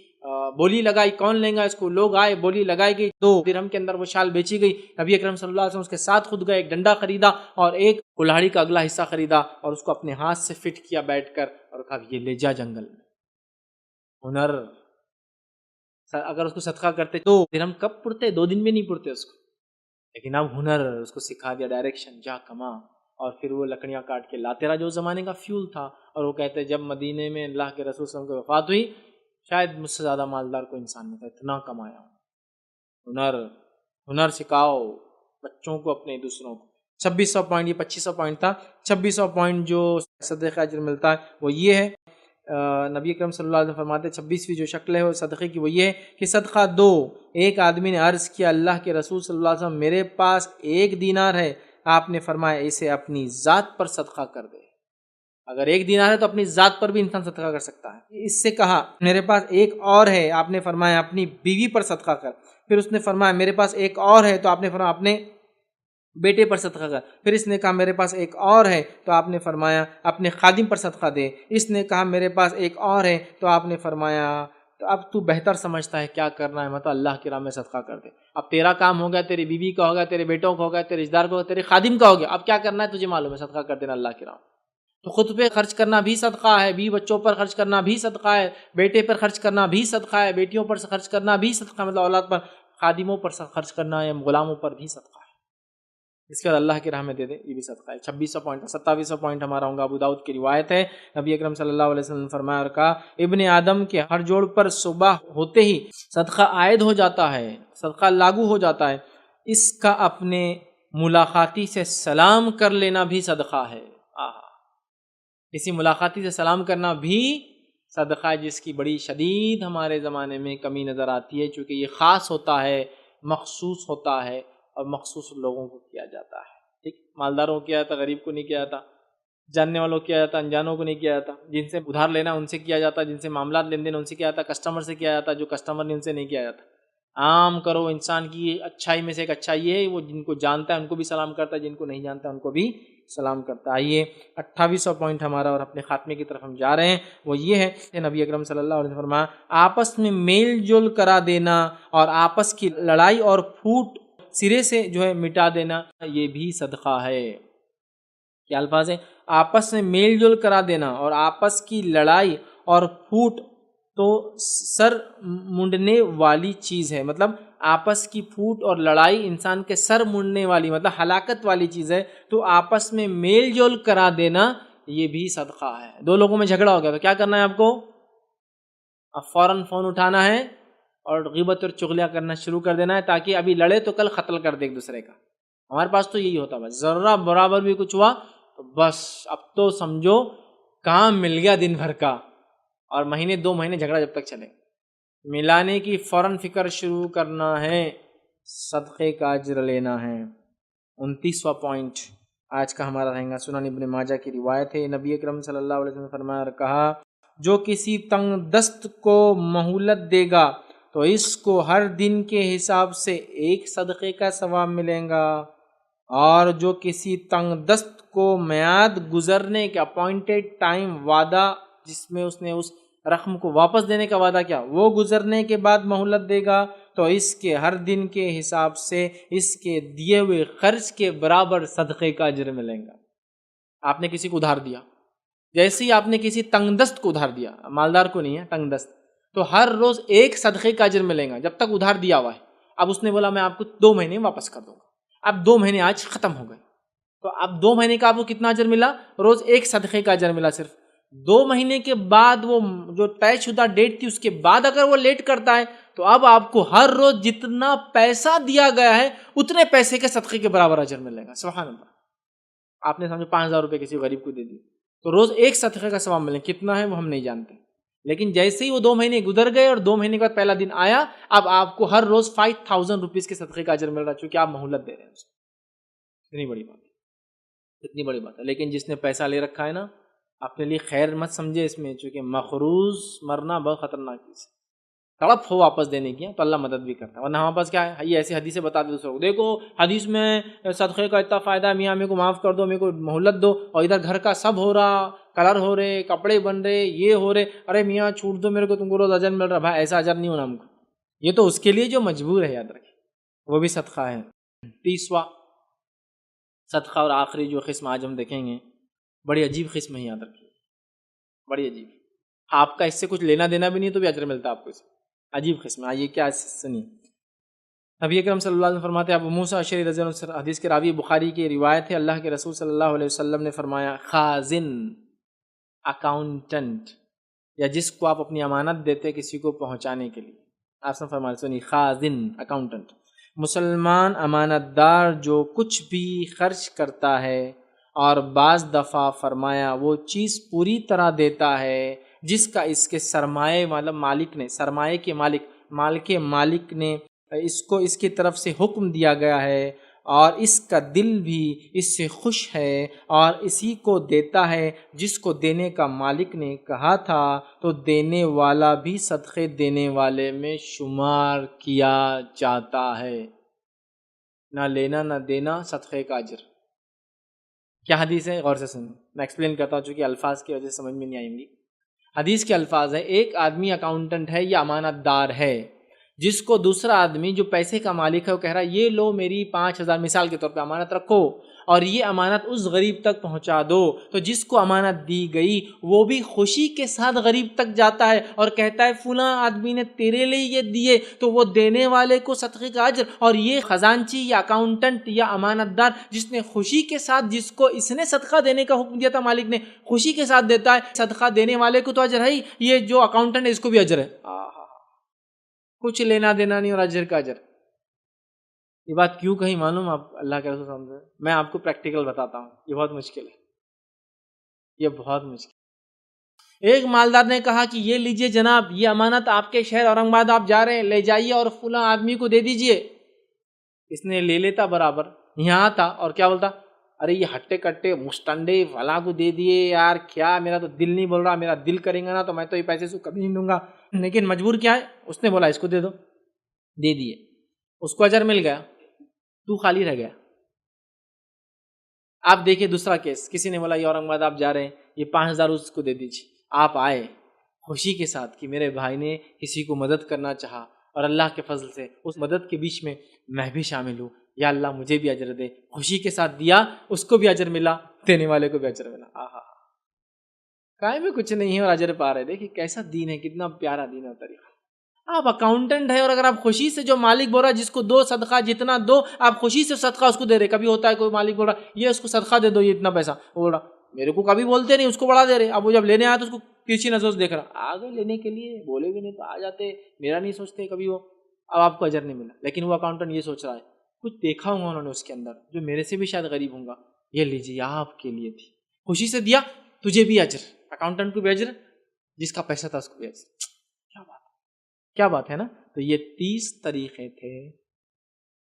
بولی لگائی، کون لیں گا اس کو. لوگ آئے، بولی لگائی گئی، 2 درہم کے اندر وہ شال بیچی گئی. نبی اکرم صلی اللہ علیہ وسلم اس کے ساتھ خود گئے، ایک ڈنڈا خریدا اور ایک کلاڑی کا اگلا حصہ خریدا اور اس کو اپنے ہاتھ سے فٹ کیا بیٹھ کر اور کہا یہ لے جا جنگل میں. ہنر. اگر اس کو صدقہ کرتے 2 درہم کب پڑتے؟ 2 دن میں نہیں پڑتے اس کو. لیکن اب ہنر اس کو سکھا دیا، ڈائریکشن، جا کما. اور پھر وہ لکڑیاں کاٹ کے لا. تیرا جو زمانے کا فیول تھا. اور وہ کہتے جب مدینے میں اللہ کے رسول صلی اللہ علیہ وسلم کی وفات ہوئی شاید مجھ سے زیادہ مالدار کوئی انسان نہیں تھا، اتنا کمایا. ہنر سکھاؤ بچوں کو اپنے دوسروں کو. 2600 پوائنٹ، یہ 2500 پوائنٹ تھا. 2600 پوائنٹ جو صدقہ اجر ملتا ہے وہ یہ ہے. نبی اکرم صلی اللہ علیہ وسلم فرماتے 26ویں جو شکل ہے وہ صدقے کی وہ یہ ہے کہ صدقہ دو. ایک آدمی نے عرض کیا اللہ کے رسول صلی اللہ علیہ وسلم میرے پاس 1 دینار ہے. آپ نے فرمایا اسے اپنی ذات پر صدقہ کر دے. اگر 1 دینار ہے تو اپنی ذات پر بھی انسان صدقہ کر سکتا ہے. اس سے کہا میرے پاس 1 اور ہے. آپ نے فرمایا اپنی بیوی پر صدقہ کر. پھر اس نے فرمایا میرے پاس 1 اور ہے. تو آپ نے فرمایا اپنے بیٹے پر صدقہ کر. پھر اس نے کہا میرے پاس 1 اور ہے. تو آپ نے فرمایا اپنے خادم پر صدقہ دے. اس نے کہا میرے پاس 1 اور ہے. تو آپ نے فرمایا تو اب تو بہتر سمجھتا ہے کیا کرنا ہے، مطلب اللہ کی راہ میں صدقہ کر دے. اب تیرا کام ہو گیا، تیری بیوی کا ہو گیا، تیرے بیٹوں کا ہو گیا، تیرے رشتہ دار کا ہو گیا، تیرے خادم کا ہو گیا. اب کیا کرنا ہے تجھے معلوم ہے، صدقہ کر دینا اللہ کی راہ. تو خود پہ خرچ کرنا بھی صدقہ ہے، بیوی بچوں پر خرچ کرنا بھی صدقہ ہے، بیٹے پر خرچ کرنا بھی صدقہ ہے، بیٹیوں پر خرچ کرنا بھی صدقہ ہے، مطلب اولاد پر، خادموں پر خرچ کرنا یا غلاموں پر بھی صدقہ ہے. اس کے بعد اللہ کی راہ میں دے دے، یہ بھی صدقہ ہے. 2600 پوائنٹ. 27واں پوائنٹ ہمارا ہوگا. ابو داؤد کی روایت ہے، نبی اکرم صلی اللہ علیہ وسلم نے فرمایا اور کہا ابن آدم کے ہر جوڑ پر صبح ہوتے ہی صدقہ عائد ہو جاتا ہے، صدقہ لاگو ہو جاتا ہے. اس کا اپنے ملاقاتی سے سلام کر لینا بھی صدقہ ہے. کسی ملاقاتی سے سلام کرنا بھی صدقہ ہے، جس کی بڑی شدید ہمارے زمانے میں کمی نظر آتی ہے، چونکہ یہ خاص ہوتا ہے، مخصوص ہوتا ہے اور مخصوص لوگوں کو کیا جاتا ہے. ٹھیک، مالداروں کو کیا جاتا، غریب کو نہیں کیا جاتا، جاننے والوں کو کیا جاتا، انجانوں کو نہیں کیا جاتا. جن سے ادھار لینا ان سے کیا جاتا، جن سے معاملات لین دین ان سے کیا جاتا، کسٹمر سے کیا جاتا، جو کسٹمر نے ان سے نہیں کیا جاتا. عام کرو. انسان کی اچھائی میں سے ایک اچھائی یہ ہے وہ جن کو جانتا ہے ان کو بھی سلام کرتا ہے، جن کو نہیں جانتا ان کو بھی سلام کرتا ہے. آئیے 28واں پوائنٹ ہمارا اور اپنے خاتمے کی طرف ہم جا رہے ہیں، وہ یہ ہے کہ نبی اکرم صلی اللہ علیہ وسلم فرمایا آپس میں میل جول کرا دینا اور آپس کی لڑائی اور پھوٹ سرے سے جو ہے مٹا دینا یہ بھی صدقہ ہے. کیا الفاظ ہے؟ آپس میں میل جول کرا دینا اور آپس کی لڑائی اور پھوٹ تو سر منڈنے والی چیز ہے، مطلب آپس کی پھوٹ اور لڑائی انسان کے سر منڈنے والی مطلب ہلاکت والی چیز ہے. تو آپس میں میل جول کرا دینا یہ بھی صدقہ ہے. 2 لوگوں میں جھگڑا ہو گیا تو کیا کرنا ہے آپ کو؟ اب فوراً فون اٹھانا ہے اور غیبت اور چغلیاں کرنا شروع کر دینا ہے، تاکہ ابھی لڑے تو کل قتل کر دے ایک دوسرے کا. ہمارے پاس تو یہی ہوتا ہے، بس ذرہ برابر بھی کچھ ہوا تو بس اب تو سمجھو کام مل گیا دن بھر کا، اور مہینے 2 مہینے جھگڑا جب تک چلے، ملانے کی فوراً فکر شروع کرنا ہے، صدقے کا اجر لینا ہے۔ 29واں پوائنٹ آج کا ہمارا رہے گا، سنن ابن ماجہ کی روایت ہے، نبی اکرم صلی اللہ علیہ وسلم نے فرمایا اور کہا، جو کسی تنگ دست کو مہلت دے گا تو اس کو ہر دن کے حساب سے 1 صدقے کا ثواب ملے گا، اور جو کسی تنگ دست کو میعاد گزرنے کے اپوائنٹڈ ٹائم وعدہ، جس میں اس نے اس رقم کو واپس دینے کا وعدہ کیا، وہ گزرنے کے بعد مہلت دے گا تو اس کے ہر دن کے حساب سے اس کے دیے ہوئے خرچ کے برابر صدقے کا اجر ملے گا۔ آپ نے کسی کو ادھار دیا، جیسے ہی آپ نے کسی تنگ دست کو ادھار دیا، مالدار کو نہیں ہے، تنگ دست، تو ہر روز 1 صدقے کا اجر ملے گا جب تک ادھار دیا ہوا ہے۔ اب اس نے بولا میں آپ کو 2 مہینے واپس کر دوں گا، اب 2 مہینے آج ختم ہو گئے، تو اب 2 مہینے کا آپ کو کتنا اجر ملا؟ روز 1 صدقے کا اجر ملا صرف۔ 2 مہینے کے بعد وہ جو طے شدہ ڈیٹ تھی اس کے بعد اگر وہ لیٹ کرتا ہے تو اب آپ کو ہر روز جتنا پیسہ دیا گیا ہے اتنے پیسے کے صدقے کے برابر اجر ملے گا۔ سبحان اللہ۔ آپ نے سمجھو 5000 روپے کسی غریب کو دے دی تو روز 1 صدقے کا ثواب ملے، کتنا ہے وہ ہم نہیں جانتے، لیکن جیسے ہی وہ 2 مہینے گزر گئے اور 2 مہینے کے بعد پہلا دن آیا، اب آپ کو ہر روز 5000 روپیز کے صدقے کا اجر مل رہا ہے، چونکہ آپ مہلت دے رہے ہیں اسے۔ اتنی بڑی بات ہے، اتنی بڑی بات ہے۔ لیکن جس نے پیسہ لے رکھا ہے نا، اپنے لیے خیر مت سمجھے اس میں، چونکہ مخروض مرنا بہت خطرناک چیز ہے۔ تڑپ ہو واپس دینے کی تو اللہ مدد بھی کرتا ہے، ورنہ ہمارے پاس کیا ہے، یہ ایسی حدیثیں بتا دے دوسروں کو، دیکھو حدیث میں صدقے کا اتنا فائدہ ہے، میاں میرے کو معاف کر دو، میرے کو مہلت دو، اور ادھر گھر کا سب ہو رہا، کلر ہو رہے، کپڑے بن رہے، یہ ہو رہے، ارے میاں چھوٹ دو میرے کو، تم کو روز اجر مل رہا۔ بھائی ایسا اجر نہیں ہونا ہم کو، یہ تو اس کے لیے جو مجبور ہے، یاد رکھیں وہ بھی صدقہ ہے۔ 30واں صدقہ اور آخری جو قسم آج ہم دیکھیں گے، بڑی عجیب قسم ہے، یاد رکھیے، بڑی عجیب۔ آپ کا اس سے کچھ لینا دینا بھی نہیں تو بھی اجر ملتا آپ کو، اس عجیب قسم۔ آئیے کیا سنی، نبی اکرم صلی اللہ علیہ وسلم فرماتے ہیں، ابو موسیٰ اشعری رضی اللہ عنہ، حدیث کے راوی بخاری کی روایت ہے، اللہ کے رسول صلی اللہ علیہ وسلم نے فرمایا، خازن، اکاؤنٹنٹ، یا جس کو آپ اپنی امانت دیتے کسی کو پہنچانے کے لیے، آپ نے فرمایا، سنی، خازن، اکاؤنٹنٹ، مسلمان امانت دار جو کچھ بھی خرچ کرتا ہے اور بعض دفعہ فرمایا وہ چیز پوری طرح دیتا ہے جس کا اس کے سرمایہ مطلب مالک نے، سرمایہ کے مالک، مال کے مالک نے اس کو اس کی طرف سے حکم دیا گیا ہے، اور اس کا دل بھی اس سے خوش ہے اور اسی کو دیتا ہے جس کو دینے کا مالک نے کہا تھا، تو دینے والا بھی صدقے دینے والے میں شمار کیا جاتا ہے۔ نہ لینا نہ دینا، صدقے کا اجر۔ کیا حدیث ہے؟ غور سے سنیں، میں ایکسپلین کرتا ہوں چونکہ الفاظ کی وجہ سے سمجھ میں نہیں آئیں گی۔ حدیث کے الفاظ ہیں، ایک آدمی اکاؤنٹنٹ ہے یا امانت دار ہے، جس کو دوسرا آدمی جو پیسے کا مالک ہے وہ کہہ رہا ہے یہ لو میری 5000 مثال کے طور پہ امانت رکھو اور یہ امانت اس غریب تک پہنچا دو، تو جس کو امانت دی گئی وہ بھی خوشی کے ساتھ غریب تک جاتا ہے اور کہتا ہے فلاں آدمی نے تیرے لیے یہ دیے، تو وہ دینے والے کو صدقے کا اجر، اور یہ خزانچی یا اکاؤنٹنٹ یا امانت دار جس نے خوشی کے ساتھ، جس کو اس نے صدقہ دینے کا حکم دیا تھا مالک نے، خوشی کے ساتھ دیتا ہے، صدقہ دینے والے کو تو اجر ہے ہی، یہ جو اکاؤنٹنٹ ہے اس کو بھی اجر ہے۔ کچھ لینا دینا نہیں اور اجر کا اجر۔ یہ بات کیوں کہیں معلوم آپ اللہ کے رسول سمجھے؟ میں آپ کو پریکٹیکل بتاتا ہوں، یہ بہت مشکل ہے، یہ بہت مشکل۔ ایک مالدار نے کہا کہ یہ لیجئے جناب، یہ امانت آپ کے شہر اورنگ آباد آپ جا رہے ہیں، لے جائیے اور فلاں آدمی کو دے دیجئے۔ اس نے لے لیتا برابر، یہاں آتا اور کیا بولتا، ارے یہ ہٹے کٹے مستنڈے فلاں کو دے دیے یار، کیا میرا تو دل نہیں بول رہا، میرا دل کریں گا نا تو میں تو یہ پیسے سے کبھی نہیں دوں گا، لیکن مجبور کیا ہے، اس نے بولا اس کو دے دو، دے دیے، اس کو اجر مل گیا، تو خالی رہ گیا۔ آپ دیکھیے دوسرا کیس، کسی نے بولا یہ اورنگ آباد آپ جا رہے ہیں، یہ 5000 اس کو دے دیجیے، آپ آئے خوشی کے ساتھ کہ میرے بھائی نے کسی کو مدد کرنا چاہا اور اللہ کے فضل سے اس مدد کے بیچ میں میں بھی شامل ہوں، یا اللہ مجھے بھی اجر دے، خوشی کے ساتھ دیا، اس کو بھی اجر ملا، دینے والے کو بھی اجر ملا۔ آہا، کائے میں کچھ نہیں ہے اور اجر پا رہے، دیکھیے کیسا دین ہے، کتنا پیارا دین ہے طریقہ۔ آپ اکاؤنٹنٹ ہے اور اگر آپ خوشی سے، جو مالک بول رہا ہے جس کو دو صدقہ جتنا دو، آپ خوشی سے صدقہ اس کو دے رہے۔ کبھی ہوتا ہے کوئی مالک بول رہا یہ اس کو صدقہ دے دو، یہ اتنا پیسہ، وہ بول رہا میرے کو کبھی بولتے نہیں، اس کو بڑھا دے رہے، اب وہ جب لینے آیا تو اس کو کسی نظر سے دیکھ رہا، آ گئے لینے کے لیے، بولے بھی نہیں تو آ جاتے، میرا نہیں سوچتے کبھی وہ، اب آپ کو اجر نہیں ملا۔ لیکن وہ اکاؤنٹنٹ یہ سوچ رہا ہے کچھ دیکھا ہوں گا انہوں نے اس کے اندر جو میرے سے بھی شاید غریب ہوں گا، یہ لیجیے آپ کے لیے تھی، خوشی سے دیا، تجھے بھی اجر، اکاؤنٹنٹ کو بھی اجر، جس کا پیسہ تھا اس کو بھی اجر. کیا بات ہے نا. تو یہ 30 طریقے تھے